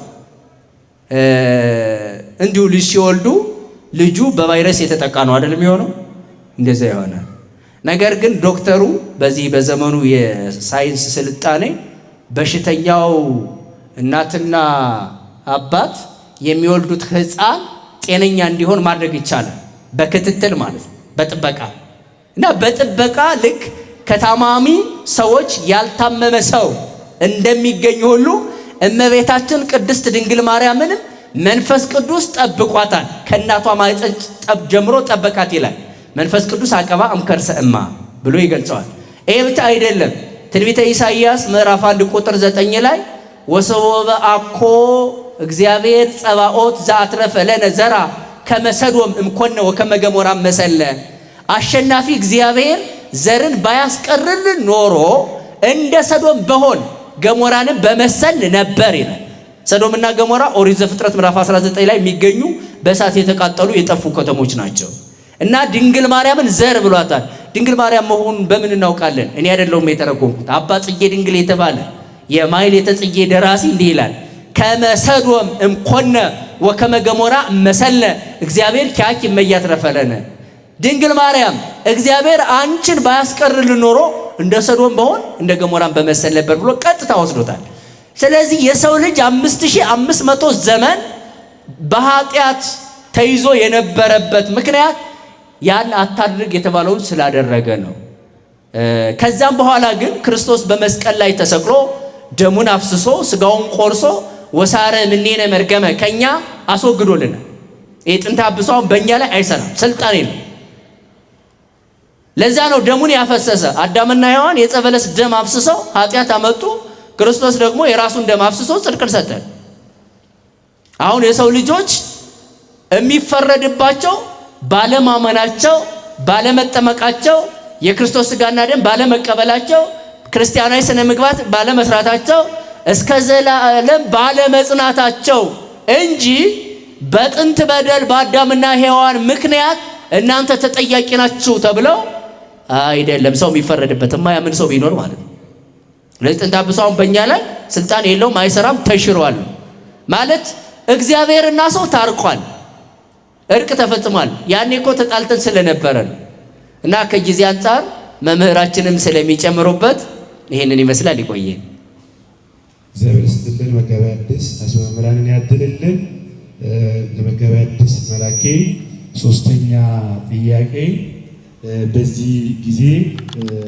እንዲሁ ልጅ ሲወልዱ ልጁ በቫይረስ የተጠቃ ነው አይደለም የሚሆነው? እንደዛ ይሆናል። ነገር ግን ዶክተሩ በዚህ በዘመኑ የሳይንስ ስልጣኔ በሽተኛው እናትና አባት የሚወልዱት ሕፃን ጤነኛ እንዲሆን ማድረግ ይቻላል። በክትትል ማለት ነው፣ በጥበቃ እና በጥበቃ ልክ ከታማሚ ሰዎች ያልታመመ ሰው እንደሚገኝ ሁሉ እመቤታችን ቅድስት ድንግል ማርያምንም መንፈስ ቅዱስ ጠብቋታል። ከእናቷ ማኅፀን ጀምሮ ጠበቃት ይላል። መንፈስ ቅዱስ አቀባ እምከርሰ እማ ብሎ ይገልጸዋል። ይሄ ብቻ አይደለም። ትንቢተ ኢሳይያስ ምዕራፍ 1 ቁጥር 9 ላይ ወሰወበ አኮ እግዚአብሔር ጸባኦት ዘአትረፈ ለነ ዘራ ከመ ሰዶም እምኮነ ወከመ ገሞራ መሰለ። አሸናፊ እግዚአብሔር ዘርን ባያስቀርልን ኖሮ እንደ ሰዶም በሆን ገሞራንም በመሰል ነበር ይላል። ሰዶምና ገሞራ ኦሪት ዘፍጥረት ምዕራፍ 19 ላይ የሚገኙ በእሳት የተቃጠሉ የጠፉ ከተሞች ናቸው። እና ድንግል ማርያምን ዘር ብሏታል። ድንግል ማርያም መሆኑን በምን እናውቃለን? እኔ አይደለሁም የተረጎምኩት። አባ ጽጌ ድንግል የተባለ የማኅሌተ ጽጌ ደራሲ እንዲህ ይላል፣ ከመ ሰዶም እምኮነ ወከመ ገሞራ መሰለ እግዚአብሔር ኪያኪ እመያትረፈ ለነ። ድንግል ማርያም እግዚአብሔር አንቺን ባያስቀርልን ኖሮ እንደ ሰዶም በሆን እንደ ገሞራን በመሰል ነበር ብሎ ቀጥታ ወስዶታል። ስለዚህ የሰው ልጅ 5500 ዘመን በኃጢአት ተይዞ የነበረበት ምክንያት ያን አታድርግ የተባለውን ስላደረገ ነው። ከዛም በኋላ ግን ክርስቶስ በመስቀል ላይ ተሰቅሎ ደሙን አፍስሶ ስጋውን ቆርሶ ወሳረ ምኔነ መርገመ ከኛ አስወግዶልናል። የጥንተ አብሷን በእኛ ላይ አይሰራም፣ ስልጣን የለም። ለዛ ነው ደሙን ያፈሰሰ። አዳምና ሔዋን የዕፀ በለስ ደም አፍስሰው ኃጢአት አመጡ። ክርስቶስ ደግሞ የራሱን ደም አፍስሶ ጽድቅን ሰጠን። አሁን የሰው ልጆች የሚፈረድባቸው ባለማመናቸው፣ ባለመጠመቃቸው፣ የክርስቶስ ሥጋና ደም ባለመቀበላቸው፣ ክርስቲያናዊ ስነ ምግባር ባለመስራታቸው፣ እስከ ዘላለም ባለመጽናታቸው እንጂ በጥንት በደል በአዳምና ሔዋን ምክንያት እናንተ ተጠያቂ ናችሁ ተብለው አይደለም። ሰው የሚፈረድበት የማያምን ሰው ቢኖር ማለት ነው። ለዚህ ጥንተ አብሷን በእኛ ላይ ስልጣን የለውም፣ አይሰራም፣ ተሽሯል ማለት እግዚአብሔርና ሰው ታርቋል፣ እርቅ ተፈጽሟል። ያኔ እኮ ተጣልተን ስለነበረ ነው። እና ከጊዜ አንጻር መምህራችንም ስለሚጨምሩበት ይሄንን ይመስላል። ይቆየን።
እግዚአብሔር ይስጥልን። መጋቤ ሐዲስ አስበ መምህራንን ያድልልን። ለመጋቤ ሐዲስ መላኬ ሶስተኛ ጥያቄ፣ በዚህ ጊዜ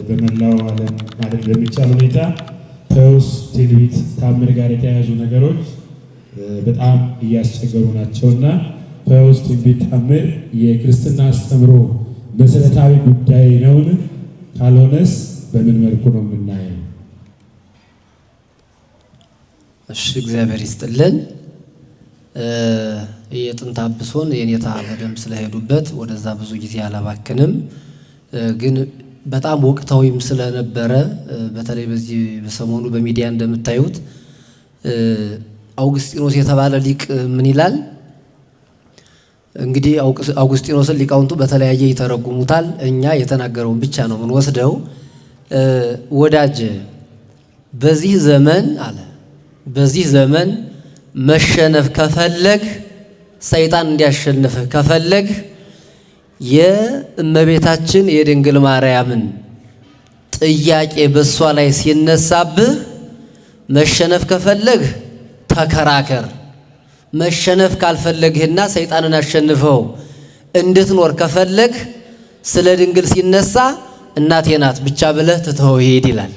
በመላው ዓለም ማለት በሚቻል ሁኔታ ፈውስ፣ ትንቢት፣ ተአምር ጋር የተያያዙ ነገሮች በጣም እያስቸገሩ ናቸውና ፈውስ፣ ትንቢት፣ ተአምር የክርስትና አስተምሮ መሰረታዊ ጉዳይ ነውን? ካልሆነስ በምን መልኩ ነው የምናየው?
እሺ፣ እግዚአብሔር ይስጥልን። የጥንተ አብሶን የኔታ በደንብ ስለሄዱበት ወደዛ ብዙ ጊዜ አላባክንም። ግን በጣም ወቅታዊም ስለነበረ በተለይ በዚህ በሰሞኑ በሚዲያ እንደምታዩት አውግስጢኖስ የተባለ ሊቅ ምን ይላል? እንግዲህ አውግስጢኖስን ሊቃውንቱ በተለያየ ይተረጉሙታል። እኛ የተናገረውን ብቻ ነው ምን ወስደው። ወዳጅ በዚህ ዘመን አለ፣ በዚህ ዘመን መሸነፍ ከፈለግ፣ ሰይጣን እንዲያሸንፍህ ከፈለግ የእመቤታችን የድንግል ማርያምን ጥያቄ በሷ ላይ ሲነሳብህ መሸነፍ ከፈለግ ተከራከር። መሸነፍ ካልፈለግህና ሰይጣንን አሸንፈው እንድትኖር ከፈለግ ስለ ድንግል ሲነሳ እናቴ ናት ብቻ ብለህ ትተው ይሄድ ይላል።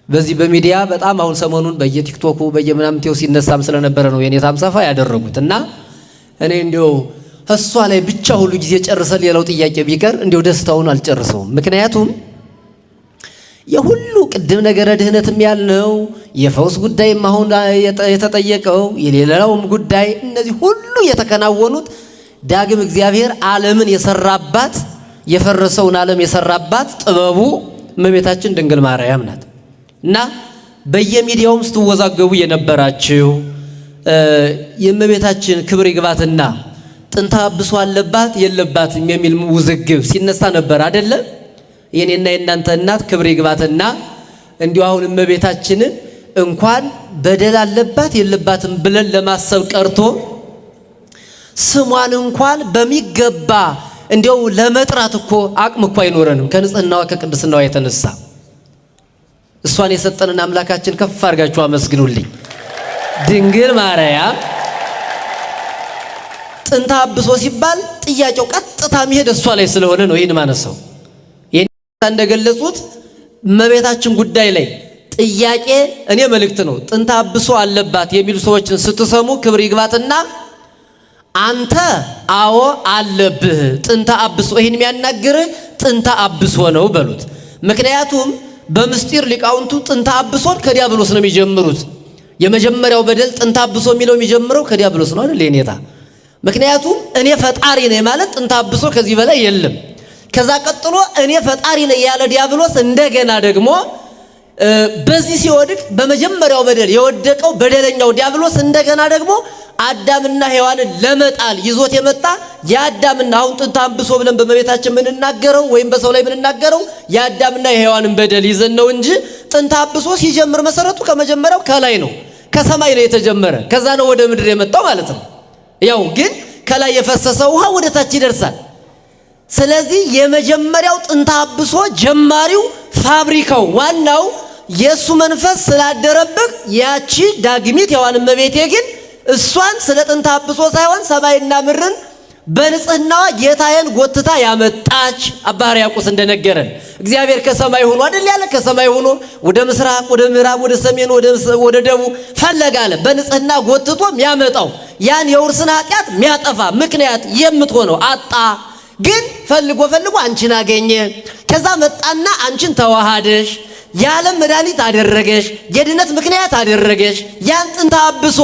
በዚህ በሚዲያ በጣም አሁን ሰሞኑን በየቲክቶኩ በየምናምንቴው ሲነሳም ስለነበረ ነው የኔታም ሰፋ ያደረጉት። እና እኔ እንዲያው እሷ ላይ ብቻ ሁሉ ጊዜ ጨርሰን ሌላው ጥያቄ ቢቀር እንዲያው ደስታውን አልጨርሰውም። ምክንያቱም የሁሉ ቅድም ነገረ ድህነትም ያልነው የፈውስ ጉዳይም አሁን የተጠየቀው የሌላውም ጉዳይ እነዚህ ሁሉ የተከናወኑት ዳግም እግዚአብሔር ዓለምን የሰራባት የፈረሰውን ዓለም የሰራባት ጥበቡ እመቤታችን ድንግል ማርያም ናት። እና በየሚዲያውም ስትወዛገቡ የነበራችሁ የእመቤታችን ክብር ይግባትና ጥንተ አብሶ አለባት የለባትም የሚል ውዝግብ ሲነሳ ነበር አይደለም? የኔና የናንተ እናት ክብር ይግባትና እንዲሁ አሁን እመቤታችንን እንኳን በደል አለባት የለባትም ብለን ለማሰብ ቀርቶ ስሟን እንኳን በሚገባ እንዲያው ለመጥራት እኮ አቅም እኮ አይኖረንም ከንጽህናዋ ከቅድስናዋ የተነሳ። እሷን የሰጠንን አምላካችን ከፍ አድርጋችሁ አመስግኑልኝ። ድንግል ማርያም ጥንተ አብሶ ሲባል ጥያቄው ቀጥታ የሚሄድ እሷ ላይ ስለሆነ ነው ይህን ማነሳው። ይህን እንደገለጹት እመቤታችን ጉዳይ ላይ ጥያቄ እኔ መልእክት ነው ጥንተ አብሶ አለባት የሚሉ ሰዎችን ስትሰሙ ክብር ይግባትና አንተ አዎ አለብህ ጥንተ አብሶ ይህን የሚያናግርህ ጥንተ አብሶ ነው በሉት። ምክንያቱም በምስጢር ሊቃውንቱ ጥንተ አብሶን ከዲያብሎስ ነው የሚጀምሩት። የመጀመሪያው በደል ጥንተ አብሶ የሚለው የሚጀምረው ከዲያብሎስ ነው አይደል የኔታ? ምክንያቱም እኔ ፈጣሪ ነኝ ማለት ጥንተ አብሶ ከዚህ በላይ የለም። ከዛ ቀጥሎ እኔ ፈጣሪ ነኝ ያለ ዲያብሎስ እንደገና ደግሞ በዚህ ሲወድቅ በመጀመሪያው በደል የወደቀው በደለኛው ዲያብሎስ እንደገና ደግሞ አዳምና ሔዋንን ለመጣል ይዞት የመጣ የአዳምና አሁን ጥንተ አብሶ ብለን በመቤታችን ምንናገረው ወይም በሰው ላይ ምንናገረው የአዳምና የሔዋንን በደል ይዘን ነው እንጂ ጥንተ አብሶ ሲጀምር መሰረቱ ከመጀመሪያው ከላይ ነው፣ ከሰማይ ነው የተጀመረ። ከዛ ነው ወደ ምድር የመጣው ማለት ነው። ያው ግን ከላይ የፈሰሰው ውሃ ወደ ታች ይደርሳል። ስለዚህ የመጀመሪያው ጥንተ አብሶ ጀማሪው ፋብሪካው ዋናው የሱ መንፈስ ስላደረብህ ያቺ ዳግሚት ሔዋን እመቤቴ ግን እሷን ስለ ጥንተ አብሶ ሳይሆን ሰማይና ምድርን በንጽህናዋ ጌታዬን ጎትታ ያመጣች አባ ሕርያቆስ እንደነገረን እግዚአብሔር ከሰማይ ሆኖ አይደል ያለ ከሰማይ ሆኖ ወደ ምስራቅ ወደ ምዕራብ ወደ ሰሜን ወደ ደቡብ ፈለጋለ በንጽህና ጎትቶም ያመጣው ያን የውርስን ኃጢአት የሚያጠፋ ምክንያት የምትሆነው አጣ። ግን ፈልጎ አንቺን አገኘ። ከዛ መጣና አንቺን ተዋሃደሽ የዓለም መድኃኒት አደረገሽ፣ የድነት ምክንያት አደረገሽ። ያን ጥንተ አብሶ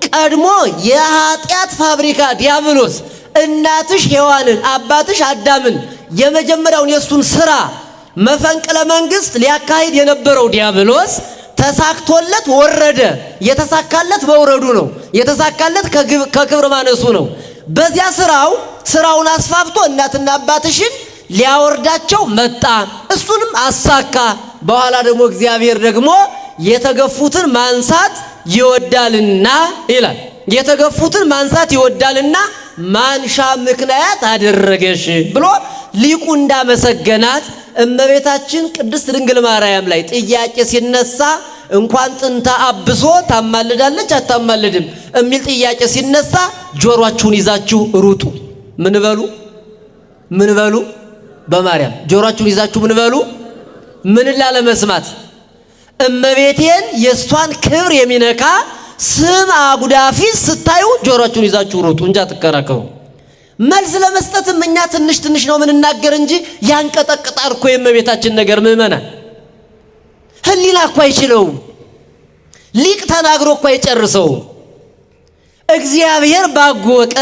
ቀድሞ የኃጢአት ፋብሪካ ዲያብሎስ እናትሽ ሔዋንን አባትሽ አዳምን የመጀመሪያውን የሱን ስራ መፈንቅለ መንግስት ሊያካሂድ የነበረው ዲያብሎስ ተሳክቶለት ወረደ። የተሳካለት መውረዱ ነው። የተሳካለት ከክብር ማነሱ ነው። በዚያ ስራውን አስፋፍቶ እናትና አባትሽን ሊያወርዳቸው መጣ። እሱንም አሳካ። በኋላ ደግሞ እግዚአብሔር ደግሞ የተገፉትን ማንሳት ይወዳልና ይላል። የተገፉትን ማንሳት ይወዳልና ማንሻ ምክንያት አደረገሽ ብሎ ሊቁ እንዳመሰገናት እመቤታችን ቅድስት ድንግል ማርያም ላይ ጥያቄ ሲነሳ እንኳን ጥንተ አብሶ ታማልዳለች አታማልድም የሚል ጥያቄ ሲነሳ ጆሮአችሁን ይዛችሁ ሩጡ። ምን በሉ በማርያም ጆሮአችሁን ይዛችሁ ምን በሉ ምን ላለመስማት እመቤቴን የሷን ክብር የሚነካ ስም አጉዳፊ ስታዩ ጆሮአችሁን ይዛችሁ ሩጡ እንጂ አትከራከሩ። መልስ ለመስጠትም እኛ ትንሽ ነው ምንናገር እንጂ ያንቀጠቅጣል እኮ የእመቤታችን ነገር ምእመናን። ህሊና እኮ አይችለውም። ሊቅ ተናግሮ እኮ አይጨርሰውም። እግዚአብሔር ባወቀ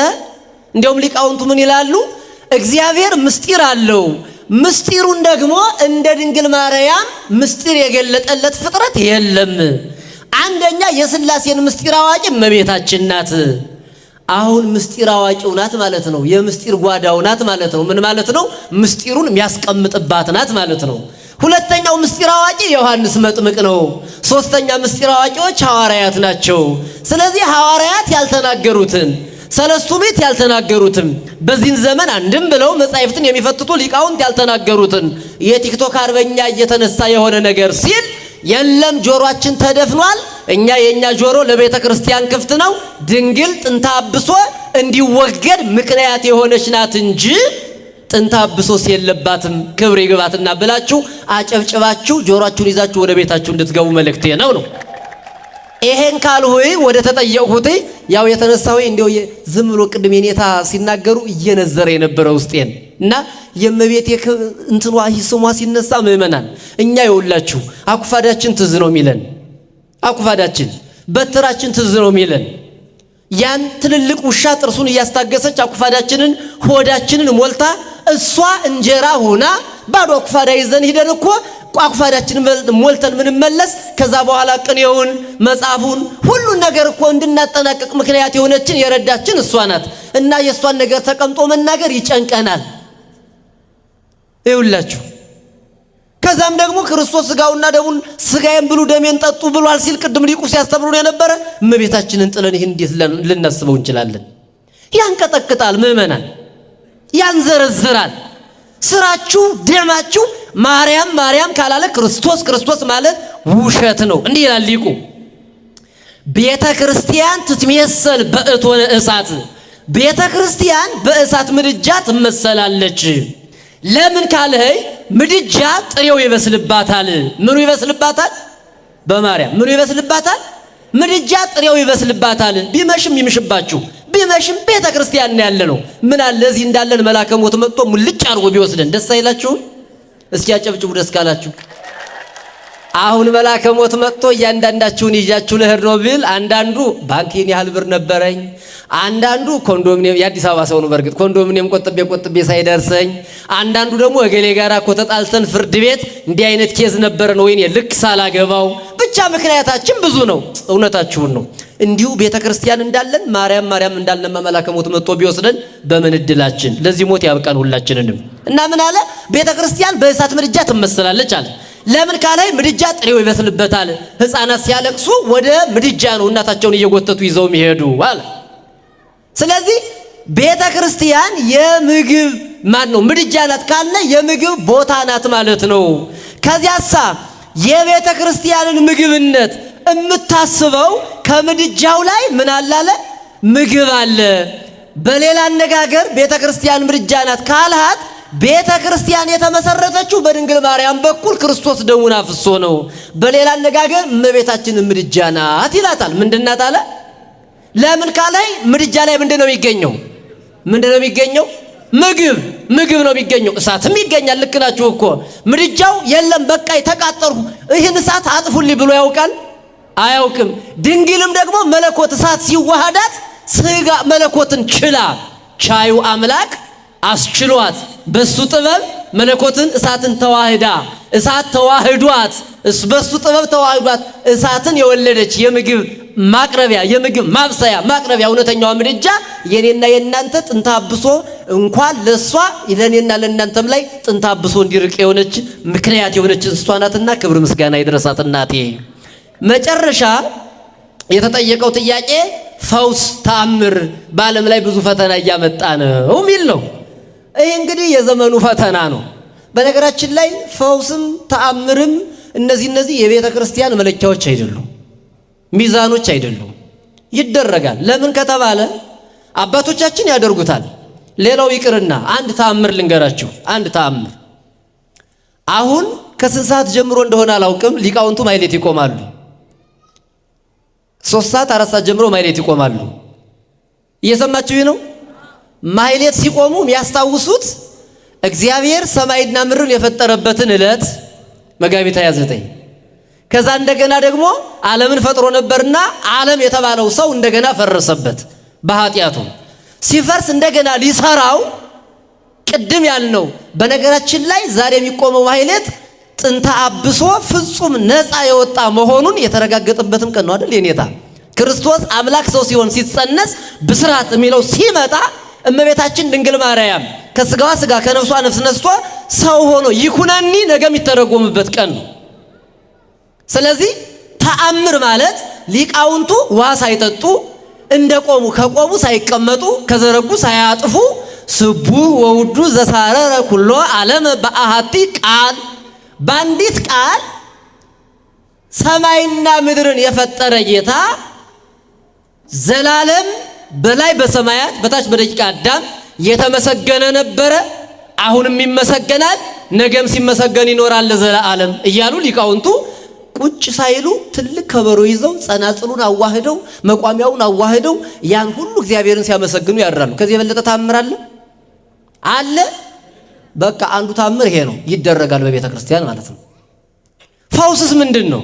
እንዲያውም ሊቃውንቱ ምን ይላሉ? እግዚአብሔር ምስጢር አለው። ምስጢሩን ደግሞ እንደ ድንግል ማርያም ምስጢር የገለጠለት ፍጥረት የለም። አንደኛ የሥላሴን ምስጢር አዋቂ እመቤታችን ናት። አሁን ምስጢር አዋቂው ናት ማለት ነው። የምስጢር ጓዳው ናት ማለት ነው። ምን ማለት ነው? ምስጢሩን የሚያስቀምጥባት ናት ማለት ነው። ሁለተኛው ምስጢር አዋቂ ዮሐንስ መጥምቅ ነው። ሶስተኛ ምስጢር አዋቂዎች ሐዋርያት ናቸው። ስለዚህ ሐዋርያት ያልተናገሩትን ሰለስቱ ምዕት ያልተናገሩትን በዚህን ዘመን አንድም ብለው መጻሕፍትን የሚፈትቱ ሊቃውንት ያልተናገሩትን የቲክቶክ አርበኛ እየተነሳ የሆነ ነገር ሲል የለም ጆሮአችን ተደፍኗል። የኛ ጆሮ ለቤተ ክርስቲያን ክፍት ነው። ድንግል ጥንተ አብሶ እንዲወገድ ምክንያት የሆነች ናት እንጂ ጥንተ አብሶስ የለባትም። ክብር ይግባትና ብላችሁ አጨብጭባችሁ ጆሮአችሁን ይዛችሁ ወደ ቤታችሁ እንድትገቡ መልእክቴ ነው። ይሄን ካልሆይ ወደ ተጠየቁት ያው የተነሳው እንደው ዝም ብሎ ቅድም የኔታ ሲናገሩ እየነዘረ የነበረው ውስጤን እና የእመቤቴ እንትኗ ስሟ ሲነሳ ምእመናን እኛ ይውላችሁ አኩፋዳችን ትዝ ነው የሚለን። አኩፋዳችን በትራችን ትዝ ነው የሚለን። ያን ትልልቅ ውሻ ጥርሱን እያስታገሰች አኩፋዳችንን ሆዳችንን ሞልታ እሷ እንጀራ ሆና ባዶ አኩፋዳ ይዘን ሄደን እኮ አኩፋዳችንን ሞልተን ምንመለስ ከዛ በኋላ ቅኔውን መጽሐፉን ሁሉን ነገር እኮ እንድናጠናቀቅ ምክንያት የሆነችን የረዳችን እሷ ናት። እና የእሷን ነገር ተቀምጦ መናገር ይጨንቀናል ይውላችሁ። ከዛም ደግሞ ክርስቶስ ስጋውና ደሙን ስጋዬን ብሉ ደሜን ጠጡ ብሏል ሲል ቅድም ሊቁ ሲያስተምሩ የነበረ እመቤታችንን ጥለን ይህን እንዴት ልናስበው እንችላለን? ያንቀጠቅጣል ምእመናን፣ ያንዘረዝራል። ስራችሁ ደማችሁ ማርያም ማርያም ካላለ ክርስቶስ ክርስቶስ ማለት ውሸት ነው። እንዲህ ይላል ሊቁ ቤተ ክርስቲያን ትትመሰል በእቶነ እሳት ቤተ ክርስቲያን በእሳት ምድጃ ትመሰላለች። ለምን ካልኸኝ ምድጃ ጥሬው ይበስልባታል። ምኑ ይበስልባታል? በማርያም ምኑ ይበስልባታል? ምድጃ ጥሬው ይበስልባታል። ቢመሽም ይምሽባችሁ፣ ቢመሽም ቤተ ክርስቲያን ነው ያለ ነው። ምን አለ እዚህ እንዳለን መልአከ ሞት መጥቶ ሙልጭ አድርጎ ቢወስደን ደስ አይላችሁም? እስኪ አጨብጭቡ ደስ ካላችሁ። አሁን መልአከ ሞት መጥቶ እያንዳንዳችሁን ይዣችሁ ልሄድ ነው ቢል አንዳንዱ ባንኪን ያህል ብር ነበረኝ፣ አንዳንዱ ኮንዶሚኒየም የአዲስ አበባ ሰው ነው በርግጥ ኮንዶሚኒየም ቆጥቤ ሳይደርሰኝ፣ አንዳንዱ ደግሞ እገሌ ጋር እኮ ተጣልተን ፍርድ ቤት እንዲህ አይነት ኬዝ ነበረን ወይኔ ልክ ሳላገባው ብቻ ምክንያታችን ብዙ ነው። እውነታችሁን ነው። እንዲሁ ቤተ ክርስቲያን እንዳለን ማርያም እንዳለን መልአከ ሞት መጥቶ ቢወስደን በምን እድላችን። ለዚህ ሞት ያብቃን ሁላችንንም። እና ምን አለ? ቤተ ክርስቲያን በእሳት ምድጃ ትመሰላለች አለ። ለምን ካላይ ምድጃ ጥሬው ይበስልበታል። ሕፃናት ሲያለቅሱ ወደ ምድጃ ነው እናታቸውን እየጎተቱ ይዘው የሚሄዱ አለ። ስለዚህ ቤተ ክርስቲያን የምግብ ነው ምድጃ ናት ካለ የምግብ ቦታ ናት ማለት ነው። ከዚያሳ የቤተ ክርስቲያንን ምግብነት የምታስበው ከምድጃው ላይ ምን አለ? ምግብ አለ። በሌላ አነጋገር ቤተ ክርስቲያን ምድጃ ናት ካልሃት ቤተ ክርስቲያን የተመሰረተችው በድንግል ማርያም በኩል ክርስቶስ ደሙን አፍሶ ነው። በሌላ አነጋገር እመቤታችን ምድጃ ናት ይላታል። ምንድናት አለ? ለምን ካላይ ምድጃ ላይ ምንድነው የሚገኘው? ምንድነው የሚገኘው? ምግብ ነው የሚገኘው። እሳትም ይገኛል። ልክ ናችሁ እኮ ምድጃው የለም በቃ ተቃጠልኩ ይህን እሳት አጥፉልኝ ብሎ ያውቃል? አያውቅም። ድንግልም ደግሞ መለኮት እሳት ሲዋሃዳት ስጋ መለኮትን ችላ ቻዩ አምላክ አስችሏት በሱ ጥበብ መለኮትን እሳትን ተዋህዳ እሳት ተዋህዷት በሱ ጥበብ ተዋህዷት እሳትን የወለደች የምግብ ማቅረቢያ የምግብ ማብሰያ ማቅረቢያ እውነተኛዋ ምድጃ የኔና የናንተ ጥንተ አብሶ እንኳን ለሷ ለኔና ለናንተም ላይ ጥንተ አብሶ እንዲርቅ የሆነች ምክንያት የሆነች እሷ ናትና ክብር ምስጋና ይድረሳት እናቴ። መጨረሻ የተጠየቀው ጥያቄ ፈውስ ተአምር በዓለም ላይ ብዙ ፈተና እያመጣ ነው የሚል ነው። ይህ እንግዲህ የዘመኑ ፈተና ነው። በነገራችን ላይ ፈውስም ተአምርም እነዚህ የቤተ ክርስቲያን መለኪያዎች አይደሉም፣ ሚዛኖች አይደሉም። ይደረጋል። ለምን ከተባለ አባቶቻችን ያደርጉታል። ሌላው ይቅርና አንድ ተአምር ልንገራችሁ። አንድ ተአምር አሁን ከስንት ሰዓት ጀምሮ እንደሆነ አላውቅም፣ ሊቃውንቱ ማይሌት ይቆማሉ። 3 ሰዓት 4 ሰዓት ጀምሮ ማይሌት ይቆማሉ። እየሰማችሁ ነው? ማይሌት ሲቆሙ የሚያስታውሱት እግዚአብሔር ሰማይና ምድርን የፈጠረበትን ዕለት መጋቢት 29 ከዛ እንደገና ደግሞ ዓለምን ፈጥሮ ነበርና ዓለም የተባለው ሰው እንደገና ፈረሰበት በኃጢአቱ ሲፈርስ እንደገና ሊሰራው ቅድም ያልነው። በነገራችን ላይ ዛሬ የሚቆመው ማይሌት ጥንተ አብሶ ፍጹም ነፃ የወጣ መሆኑን የተረጋገጠበትም ቀን ነው አይደል? የኔታ ክርስቶስ አምላክ ሰው ሲሆን ሲጸነስ ብስራት የሚለው ሲመጣ እመቤታችን ድንግል ማርያም ከስጋዋ ስጋ ከነፍሷ ነፍስ ነስቶ ሰው ሆኖ ይኩነኒ ነገ የሚተረጎምበት ቀን ነው። ስለዚህ ተአምር ማለት ሊቃውንቱ ውሃ ሳይጠጡ እንደቆሙ ከቆሙ ሳይቀመጡ ከዘረጉ ሳያጥፉ ስቡሕ ወውዱ ዘሳረረ ኩሎ ዓለም በአሐቲ ቃል በአንዲት ቃል ሰማይና ምድርን የፈጠረ ጌታ ዘላለም በላይ በሰማያት በታች በደቂቀ አዳም የተመሰገነ ነበረ፣ አሁንም ይመሰገናል፣ ነገም ሲመሰገን ይኖራል ለዘላለም እያሉ ሊቃውንቱ ቁጭ ሳይሉ ትልቅ ከበሮ ይዘው ጸናጽሉን አዋህደው መቋሚያውን አዋህደው ያን ሁሉ እግዚአብሔርን ሲያመሰግኑ ያድራሉ። ከዚህ የበለጠ ታምር አለ? በቃ አንዱ ታምር ይሄ ነው፣ ይደረጋል በቤተ ክርስቲያን ማለት ነው። ፈውስስ ምንድን ነው?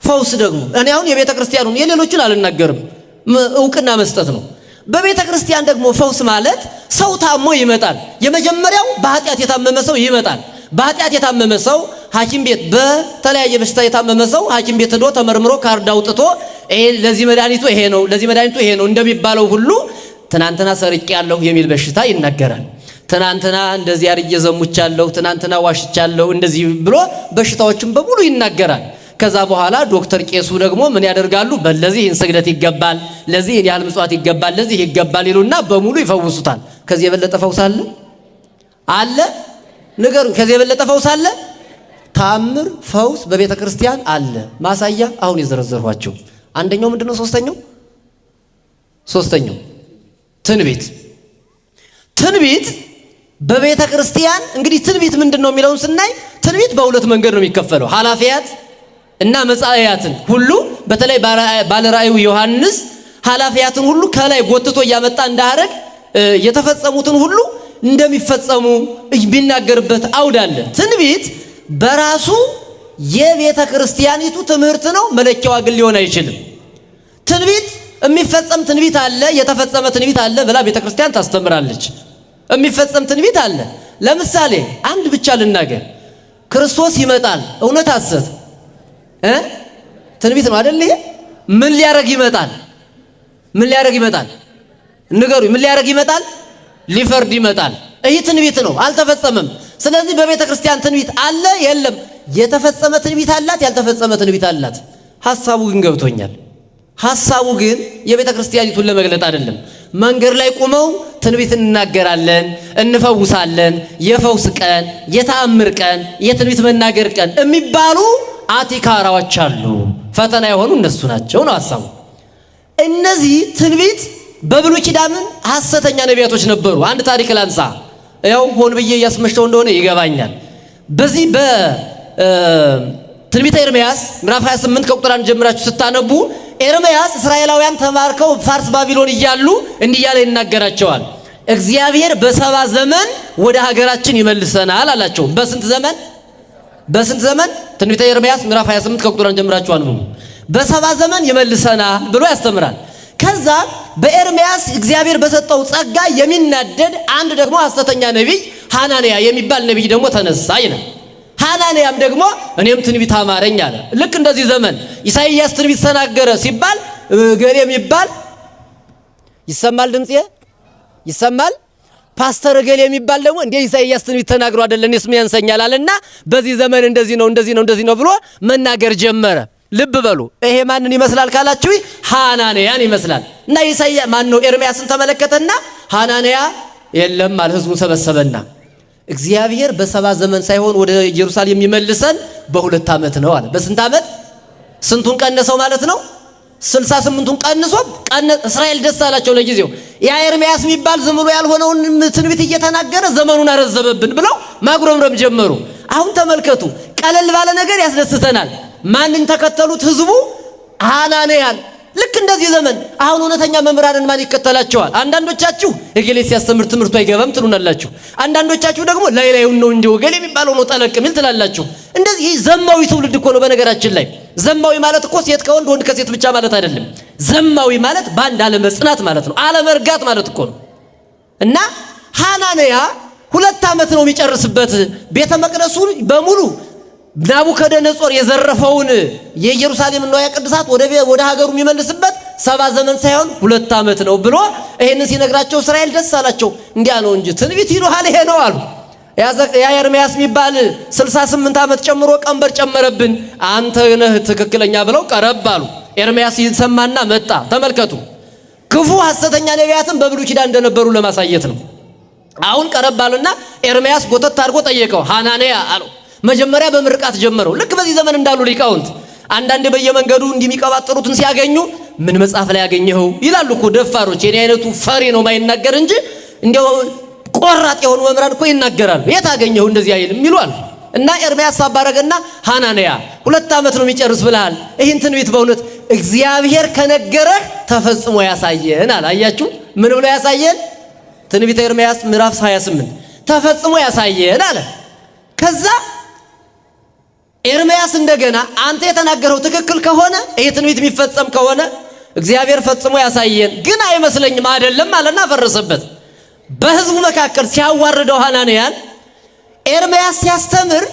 ፈውስ ደግሞ እኔ አሁን የቤተ ክርስቲያኑን የሌሎችን አልናገርም፣ እውቅና መስጠት ነው። በቤተ ክርስቲያን ደግሞ ፈውስ ማለት ሰው ታሞ ይመጣል። የመጀመሪያው በኃጢአት የታመመ ሰው ይመጣል። በኃጢአት የታመመ ሰው ሐኪም ቤት በተለያየ በሽታ የታመመ ሰው ሐኪም ቤት ሄዶ ተመርምሮ ካርድ አውጥቶ ለዚህ መድኃኒቱ ይሄ ነው፣ ለዚህ መድኃኒቱ ይሄ ነው እንደሚባለው ሁሉ ትናንትና ሰርቄያለሁ የሚል በሽታ ይናገራል። ትናንትና እንደዚህ አርጌ ዘሙቻለሁ፣ ትናንትና ዋሽቻለሁ እንደዚህ ብሎ በሽታዎችን በሙሉ ይናገራል። ከዛ በኋላ ዶክተር ቄሱ ደግሞ ምን ያደርጋሉ? በለዚህ ይህን ስግደት ይገባል፣ ለዚህ ይህን ያህል ምጽዋት ይገባል፣ ለዚህ ይገባል ይሉና በሙሉ ይፈውሱታል። ከዚህ የበለጠ ፈውስ አለ? ንገሩን። ከዚህ የበለጠ ፈውስ አለ? ታምር ፈውስ በቤተ ክርስቲያን አለ። ማሳያ አሁን የዘረዘርኋቸው። አንደኛው ምንድነው? ሶስተኛው ትንቢት በቤተ ክርስቲያን እንግዲህ ትንቢት ምንድነው የሚለውን ስናይ ትንቢት በሁለት መንገድ ነው የሚከፈለው። ኃላፊያት እና መጻእያትን ሁሉ በተለይ ባለራእዩ ዮሐንስ ኃላፊያትን ሁሉ ከላይ ጎትቶ እያመጣ እንዳረግ የተፈጸሙትን ሁሉ እንደሚፈጸሙ የሚናገርበት አውድ አለ። ትንቢት በራሱ የቤተ ክርስቲያኒቱ ትምህርት ነው፣ መለኪያዋ ግን ሊሆን አይችልም። ትንቢት የሚፈጸም ትንቢት አለ፣ የተፈጸመ ትንቢት አለ ብላ ቤተ ክርስቲያን ታስተምራለች። የሚፈጸም ትንቢት አለ። ለምሳሌ አንድ ብቻ ልናገር፣ ክርስቶስ ይመጣል። እውነት ሐሰት ትንቢት ነው አይደል? ይሄ ምን ሊያረግ ይመጣል? ምን ሊያረግ ይመጣል? ንገሩኝ። ምን ሊያረግ ይመጣል? ሊፈርድ ይመጣል። ይህ ትንቢት ነው፣ አልተፈጸመም። ስለዚህ በቤተ ክርስቲያን ትንቢት አለ የለም? የተፈጸመ ትንቢት አላት፣ ያልተፈጸመ ትንቢት አላት። ሐሳቡ ግን ገብቶኛል። ሐሳቡ ግን የቤተ ክርስቲያኒቱን ለመግለጥ አይደለም። መንገድ ላይ ቆመው ትንቢት እንናገራለን፣ እንፈውሳለን፣ የፈውስ ቀን፣ የተአምር ቀን፣ የትንቢት መናገር ቀን የሚባሉ አቲካራዎች አሉ። ፈተና የሆኑ እነሱ ናቸው ነው ሐሳቡ። እነዚህ ትንቢት በብሉይ ኪዳን ሐሰተኛ ነቢያቶች ነበሩ። አንድ ታሪክ ላንሳ። ያው ሆን ብዬ እያስመሸው እንደሆነ ይገባኛል። በዚህ በትንቢተ ኤርምያስ ምዕራፍ 28 ከቁጥር 1 ጀምራችሁ ስታነቡ ኤርምያስ እስራኤላውያን ተማርከው ፋርስ ባቢሎን እያሉ እንዲህ እያለ ይናገራቸዋል። እግዚአብሔር በ70 ዘመን ወደ ሀገራችን ይመልሰናል አላቸው። በስንት ዘመን? በስንት ዘመን? ትንቢተ ኤርምያስ ምዕራፍ 28 ከቁጥር 1 ጀምራችሁ አንብቡ። በ70 ዘመን ይመልሰናል ብሎ ያስተምራል። ከዛ በኤርምያስ እግዚአብሔር በሰጠው ጸጋ የሚናደድ አንድ ደግሞ ሐሰተኛ ነቢይ ሐናንያ የሚባል ነቢይ ደግሞ ተነሳ ይላል። ሐናንያም ደግሞ እኔም ትንቢት አማረኝ አለ። ልክ እንደዚህ ዘመን ኢሳይያስ ትንቢት ተናገረ ሲባል ገሌ የሚባል ይሰማል፣ ድምጽ ይሰማል። ፓስተር ገሌ የሚባል ደግሞ እንደ ኢሳይያስ ትንቢት ተናግሮ አይደለ እኔስ ምን ያንሰኛል አለና በዚህ ዘመን እንደዚህ ነው እንደዚህ ነው እንደዚህ ነው ብሎ መናገር ጀመረ። ልብ በሉ፣ ይሄ ማንን ይመስላል ካላችሁ ሐናንያን ይመስላል። እና ኢሳይያስ ማን ነው? ኤርምያስን ተመለከተና ሐናንያ የለም አለ። ህዝቡን ሰበሰበና እግዚአብሔር በ70 ዘመን ሳይሆን ወደ ኢየሩሳሌም የሚመልሰን በ2 ዓመት ነው አለ። በስንት ዓመት? ስንቱን ቀነሰው ማለት ነው? 68ቱን ቀንሶ እስራኤል ደስ አላቸው ለጊዜው። ያ ኤርምያስ የሚባል ዝም ብሎ ያልሆነውን ትንቢት እየተናገረ ዘመኑን አረዘበብን ብለው ማጉረምረም ጀመሩ። አሁን ተመልከቱ፣ ቀለል ባለ ነገር ያስደስተናል። ማንን ተከተሉት? ህዝቡ ሐናንያን። ልክ እንደዚህ ዘመን አሁን እውነተኛ መምህራንን ማን ይከተላቸዋል? አንዳንዶቻችሁ እገሌ ሲያስተምር ትምህርቱ አይገባም ትሉናላችሁ። አንዳንዶቻችሁ ደግሞ ላይላዩን ነው እንጂ እገሌ የሚባለው ነው ጠለቅ ሚል ትላላችሁ። እንደዚህ ዘማዊ ትውልድ እኮ ነው። በነገራችን ላይ ዘማዊ ማለት እኮ ሴት ከወንድ ወንድ ከሴት ብቻ ማለት አይደለም። ዘማዊ ማለት በአንድ አለመጽናት ማለት ነው። አለመርጋት ማለት እኮ ነው። እና ሐናንያ 2 ዓመት ነው የሚጨርስበት ቤተ መቅደሱን በሙሉ ናቡከደነጾር የዘረፈውን የኢየሩሳሌም ንዋየ ቅድሳት ወደ ሀገሩ የሚመልስበት 70 ዘመን ሳይሆን 2 ዓመት ነው ብሎ ይሄንን ሲነግራቸው እስራኤል ደስ አላቸው። እንዲያ ነው እንጂ ትንቢት ይሉሃል ይሄ ነው አሉ። ያ ኤርምያስ የሚባል 68 ዓመት ጨምሮ ቀንበር ጨመረብን፣ አንተ ነህ ትክክለኛ ብለው ቀረብ አሉ። ኤርምያስ ይሰማና መጣ። ተመልከቱ፣ ክፉ ሐሰተኛ ነቢያትን በብሉይ ኪዳን እንደነበሩ ለማሳየት ነው። አሁን ቀረብ አሉና ኤርምያስ ጎተት አድርጎ ጠየቀው። ሐናንያ አለው። መጀመሪያ በምርቃት ጀመረው። ልክ በዚህ ዘመን እንዳሉ ሊቃውንት አንዳንድ በየመንገዱ እንዲሚቀባጠሩትን ሲያገኙ ምን መጽሐፍ ላይ ያገኘኸው ይላሉ እኮ ደፋሮች። የኔ አይነቱ ፈሪ ነው ማይናገር እንጂ እንዲያው ቆራጥ የሆኑ መምህራን እኮ ይናገራሉ። የት አገኘኸው እንደዚህ አይልም ይሏል። እና ኤርምያስ አባረገና ሐናንያ 2 ዓመት ነው የሚጨርስ ብለሃል። ይህን ትንቢት በእውነት እግዚአብሔር ከነገረህ ተፈጽሞ ያሳየን አለ። አያችሁ ምን ብሎ ያሳየን? ትንቢተ ኤርምያስ ምዕራፍ 28 ተፈጽሞ ያሳየን አለ። ከዛ ኤርምያስ እንደገና አንተ የተናገረው ትክክል ከሆነ ይሄ ትንቢት የሚፈጸም ከሆነ እግዚአብሔር ፈጽሞ ያሳየን፣ ግን አይመስለኝም አይደለም አለና ፈረሰበት። በህዝቡ መካከል ሲያዋርደው ሐናንያን ኤርምያስ ሲያስተምር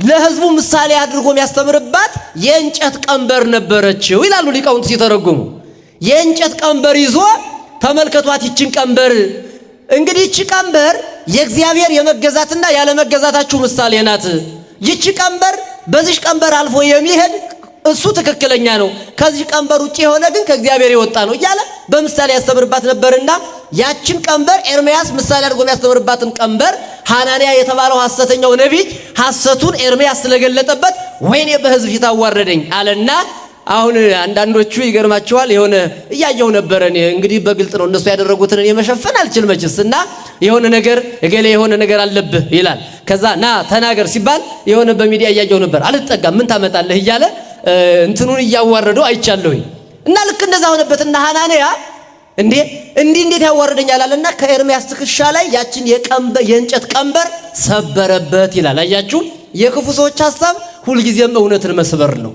ለህዝቡ ምሳሌ አድርጎ የሚያስተምርባት የእንጨት ቀንበር ነበረችው ይላሉ ሊቃውንት ሲተረጉሙ። የእንጨት ቀንበር ይዞ ተመልከቷት ይችን ቀንበር። እንግዲህ ይቺ ቀንበር የእግዚአብሔር የመገዛትና ያለመገዛታችሁ ምሳሌ ናት። ይቺ ቀንበር በዚህ ቀንበር አልፎ የሚሄድ እሱ ትክክለኛ ነው፣ ከዚህ ቀንበር ውጪ የሆነ ግን ከእግዚአብሔር የወጣ ነው እያለ በምሳሌ ያስተምርባት ነበርና ያችን ቀንበር ኤርምያስ ምሳሌ አድርጎ የሚያስተምርባትን ቀንበር ሐናንያ የተባለው ሐሰተኛው ነቢይ ሐሰቱን ኤርምያስ ስለገለጠበት ወይኔ በህዝብ ፊት አዋረደኝ አለና አሁን አንዳንዶቹ ይገርማቸዋል። የሆነ እያየው ነበር እኔ እንግዲህ በግልጥ ነው እነሱ ያደረጉትን እኔ መሸፈን አልችል መችስ እና የሆነ ነገር እገሌ የሆነ ነገር አለብህ ይላል። ከዛ ና ተናገር ሲባል የሆነ በሚዲያ እያየው ነበር። አልጠጋም ምን ታመጣለህ እያለ እንትኑን እያዋረደው አይቻለሁኝ። እና ልክ እንደዛ ሆነበትና ሐናንያ እንዴት ያዋረደኛል አለና ከኤርምያስ ትከሻ ላይ ያችን የእንጨት ቀንበር ሰበረበት ይላል። አያችሁ የክፉ ሰዎች ሐሳብ ሁልጊዜም እውነትን መስበር ነው።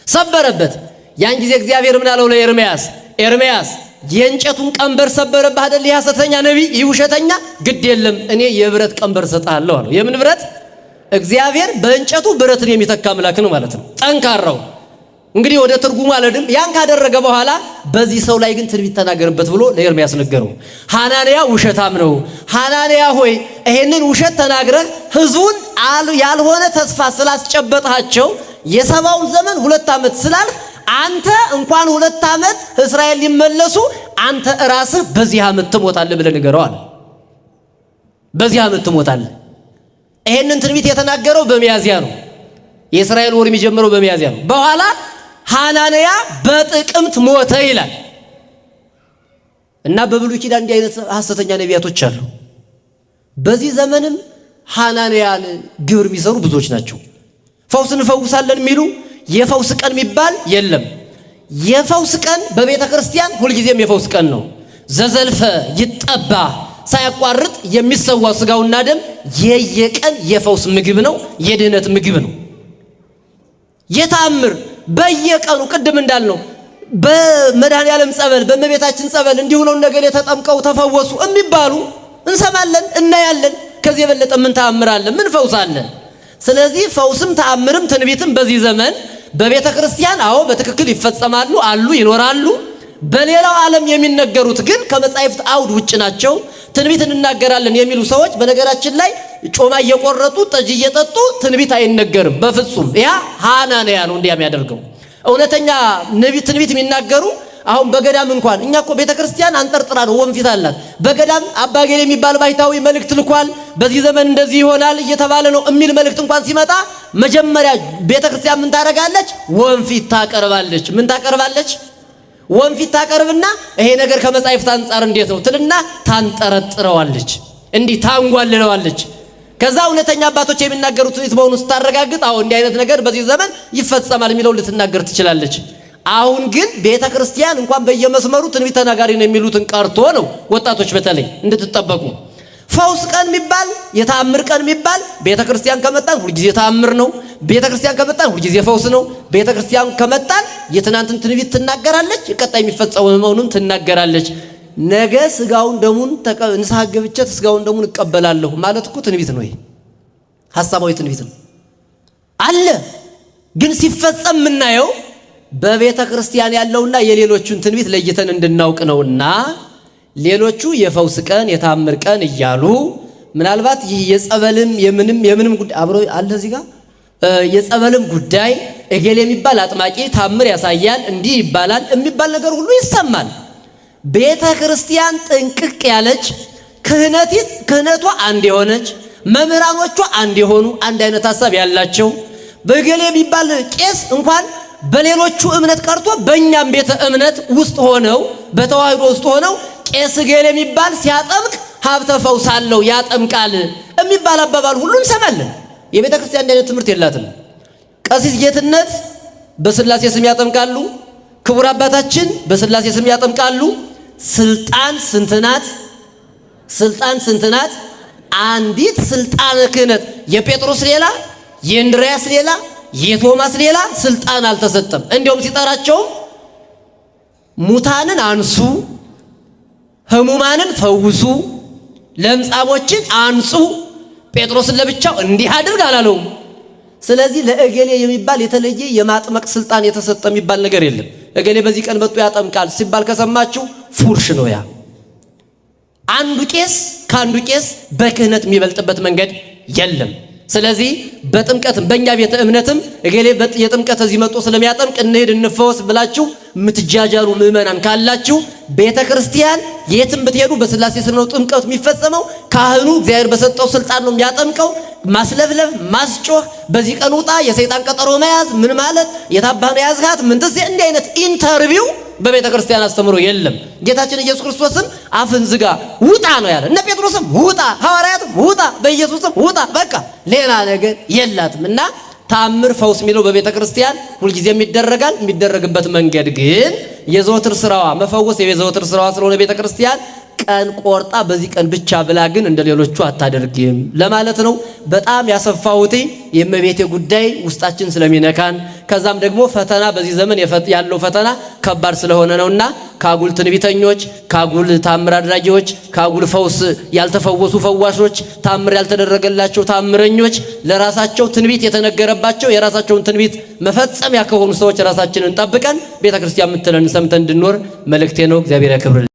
ሰበረበት። ያን ጊዜ እግዚአብሔር ምን አለው ለኤርምያስ? ኤርምያስ የእንጨቱን ቀንበር ሰበረብህ አይደል? የሐሰተኛ ነቢይ ይህ ውሸተኛ፣ ግድ የለም እኔ የብረት ቀንበር ሰጣለሁ አለው። የምን ብረት? እግዚአብሔር በእንጨቱ ብረትን የሚተካ አምላክ ነው ማለት ነው። ጠንካራው እንግዲህ ወደ ትርጉሙ አለድም። ያን ካደረገ በኋላ በዚህ ሰው ላይ ግን ትንቢት ተናገርበት ብሎ ለኤርምያስ ነገረው። ሐናንያ ውሸታም ነው። ሐናንያ ሆይ ይሄንን ውሸት ተናግረህ ሕዝቡን ያልሆነ ተስፋ ስላስጨበጣቸው የሰባውን ዘመን 2 ዓመት ስላልህ አንተ እንኳን 2 ዓመት እስራኤል ሊመለሱ አንተ ራስህ በዚህ ዓመት ትሞታለህ ብለህ ንገረው አለ። በዚህ ዓመት ትሞታለህ። ይሄንን ትንቢት የተናገረው በሚያዝያ ነው። የእስራኤል ወር የሚጀምረው በሚያዝያ ነው። በኋላ ሐናንያ በጥቅምት ሞተ ይላል። እና በብሉይ ኪዳን እንዲህ አይነት ሐሰተኛ ነቢያቶች አሉ። በዚህ ዘመንም ሐናንያን ግብር የሚሰሩ ብዙዎች ናቸው። ፈውስ እንፈውሳለን የሚሉ የፈውስ ቀን የሚባል የለም። የፈውስ ቀን በቤተ ክርስቲያን ሁልጊዜም የፈውስ ቀን ነው። ዘዘልፈ ይጠባ ሳያቋርጥ የሚሰዋው ስጋውና ደም የየቀን የፈውስ ምግብ ነው፣ የድህነት ምግብ ነው። የተአምር በየቀኑ ቅድም እንዳልነው በመድኃኔዓለም ጸበል በእመቤታችን ጸበል እንዲሁ ነው ነገሌ ተጠምቀው ተፈወሱ የሚባሉ እንሰማለን፣ እናያለን። ከዚህ የበለጠ ምን ተአምር አለ? ምን ፈውስ አለ? ስለዚህ ፈውስም ተአምርም ትንቢትም በዚህ ዘመን በቤተ ክርስቲያን አዎ በትክክል ይፈጸማሉ፣ አሉ፣ ይኖራሉ። በሌላው ዓለም የሚነገሩት ግን ከመጻሕፍት አውድ ውጭ ናቸው። ትንቢት እንናገራለን የሚሉ ሰዎች በነገራችን ላይ ጮማ እየቆረጡ ጠጅ እየጠጡ ትንቢት አይነገርም በፍጹም። ያ ሐናንያ ነው እንዲያ የሚያደርገው። እውነተኛ ትንቢት የሚናገሩ አሁን በገዳም እንኳን እኛ እኮ ቤተክርስቲያን አንጠርጥራ ነው ወንፊት አላት። በገዳም አባጌል የሚባል ባይታዊ መልእክት ልኳል፣ በዚህ ዘመን እንደዚህ ይሆናል እየተባለ ነው የሚል መልእክት እንኳን ሲመጣ መጀመሪያ ቤተክርስቲያን ምን ታደርጋለች? ወንፊት ታቀርባለች። ምን ታቀርባለች? ወንፊት ታቀርብና ይሄ ነገር ከመጻሕፍት አንጻር እንዴት ነው ትልና ታንጠረጥረዋለች፣ እንዲህ ታንጓልለዋለች። ከዛ እውነተኛ አባቶች የሚናገሩት ትንቢት መሆኑን ስታረጋግጥ አዎ እንዲህ አይነት ነገር በዚህ ዘመን ይፈጸማል የሚለው ልትናገር ትችላለች። አሁን ግን ቤተ ክርስቲያን እንኳን በየመስመሩ ትንቢት ተናጋሪ ነው የሚሉትን ቀርቶ ነው ወጣቶች በተለይ እንድትጠበቁ። ፈውስ ቀን የሚባል የተአምር ቀን የሚባል ቤተ ክርስቲያን ከመጣን ሁልጊዜ ተአምር ነው። ቤተ ክርስቲያን ከመጣን ሁልጊዜ ፈውስ ነው። ቤተ ክርስቲያን ከመጣን የትናንትን ትንቢት ትናገራለች፣ ቀጣይ የሚፈጸመውን ትናገራለች። ነገ ስጋውን ደሙን ንስሐ ገብቼ ስጋውን ደሙን እቀበላለሁ ማለት እኮ ትንቢት ነው። ይሄ ሐሳባዊ ትንቢት ነው አለ። ግን ሲፈጸም የምናየው በቤተ ክርስቲያን ያለውና የሌሎቹን ትንቢት ለይተን እንድናውቅ ነውና ሌሎቹ የፈውስ ቀን የተአምር ቀን እያሉ ምናልባት ይህ የጸበልም የምንም ጉዳይ አብሮ አለ እዚህ ጋር የጸበልም ጉዳይ እገሌ የሚባል አጥማቂ ታምር ያሳያል እንዲህ ይባላል የሚባል ነገር ሁሉ ይሰማል። ቤተ ክርስቲያን ጥንቅቅ ያለች ክህነቷ አንድ የሆነች መምህራኖቿ አንድ የሆኑ አንድ አይነት ሐሳብ ያላቸው በእገሌ የሚባል ቄስ እንኳን በሌሎቹ እምነት ቀርቶ በእኛም ቤተ እምነት ውስጥ ሆነው በተዋህዶ ውስጥ ሆነው ቄስ እገሌ የሚባል ሲያጠምቅ ሀብተ ፈውስ አለው ያጠምቃል የሚባል አባባል ሁሉ እንሰማለን። የቤተ ክርስቲያን እንደ አይነት ትምህርት የላትም። ቀሲስ ጌትነት በስላሴ ስም ያጠምቃሉ። ክቡር አባታችን በስላሴ ስም ያጠምቃሉ። ስልጣን ስንት ናት? ስልጣን ስንት ናት? አንዲት ስልጣነ ክህነት የጴጥሮስ ሌላ፣ የእንድርያስ ሌላ፣ የቶማስ ሌላ ስልጣን አልተሰጠም። እንዲያውም ሲጠራቸው ሙታንን አንሱ፣ ህሙማንን ፈውሱ፣ ለምጻሞችን አንጹ፣ ጴጥሮስን ለብቻው እንዲህ አድርግ አላለውም። ስለዚህ ለእገሌ የሚባል የተለየ የማጥመቅ ስልጣን የተሰጠ የሚባል ነገር የለም። እገሌ በዚህ ቀን መጥቶ ያጠምቃል ሲባል ከሰማችሁ ፉርሽ ነው። ያ አንዱ ቄስ ከአንዱ ቄስ በክህነት የሚበልጥበት መንገድ የለም። ስለዚህ በጥምቀትም በእኛ ቤተ እምነትም እገሌ የጥምቀት እዚህ መጥቶ ስለሚያጠምቅ እንሄድ እንፈወስ ብላችሁ የምትጃጃሉ ምእመናን ካላችሁ ቤተ ክርስቲያን የትም ብትሄዱ በስላሴ ስም ነው ጥምቀቱ የሚፈጸመው። ካህኑ እግዚአብሔር በሰጠው ስልጣን ነው የሚያጠምቀው። ማስለፍለፍ፣ ማስጮህ፣ በዚህ ቀን ውጣ፣ የሰይጣን ቀጠሮ መያዝ ምን ማለት የታባህ ነው ያዝካት ምን ትስ እንዲህ አይነት ኢንተርቪው በቤተ ክርስቲያን አስተምሮ የለም። ጌታችን ኢየሱስ ክርስቶስም አፍን ዝጋ ውጣ ነው ያለ። እነ ጴጥሮስም ውጣ፣ ሐዋርያትም ውጣ፣ በኢየሱስም ውጣ። በቃ ሌላ ነገር የላትም። እና ታምር ፈውስ የሚለው በቤተ ክርስቲያን ሁልጊዜም ይደረጋል። የሚደረግበት መንገድ ግን የዘወትር ስራዋ መፈወስ የዘወትር ስራዋ ስለሆነ ቤተ ክርስቲያን ቀን ቆርጣ በዚህ ቀን ብቻ ብላ ግን እንደ ሌሎቹ አታደርግም ለማለት ነው። በጣም ያሰፋሁት የእመቤቴ ጉዳይ ውስጣችን ስለሚነካን ከዛም ደግሞ ፈተና በዚህ ዘመን ያለው ፈተና ከባድ ስለሆነ ነውና ካጉል ትንቢተኞች፣ ካጉል ታምር አድራጊዎች፣ ካጉል ፈውስ ያልተፈወሱ ፈዋሾች፣ ታምር ያልተደረገላቸው ታምረኞች፣ ለራሳቸው ትንቢት የተነገረባቸው የራሳቸውን ትንቢት መፈጸሚያ ከሆኑ ሰዎች ራሳችንን ጠብቀን ቤተክርስቲያን የምትለን ሰምተን እንድንኖር መልእክቴ ነው። እግዚአብሔር ያክብርልን።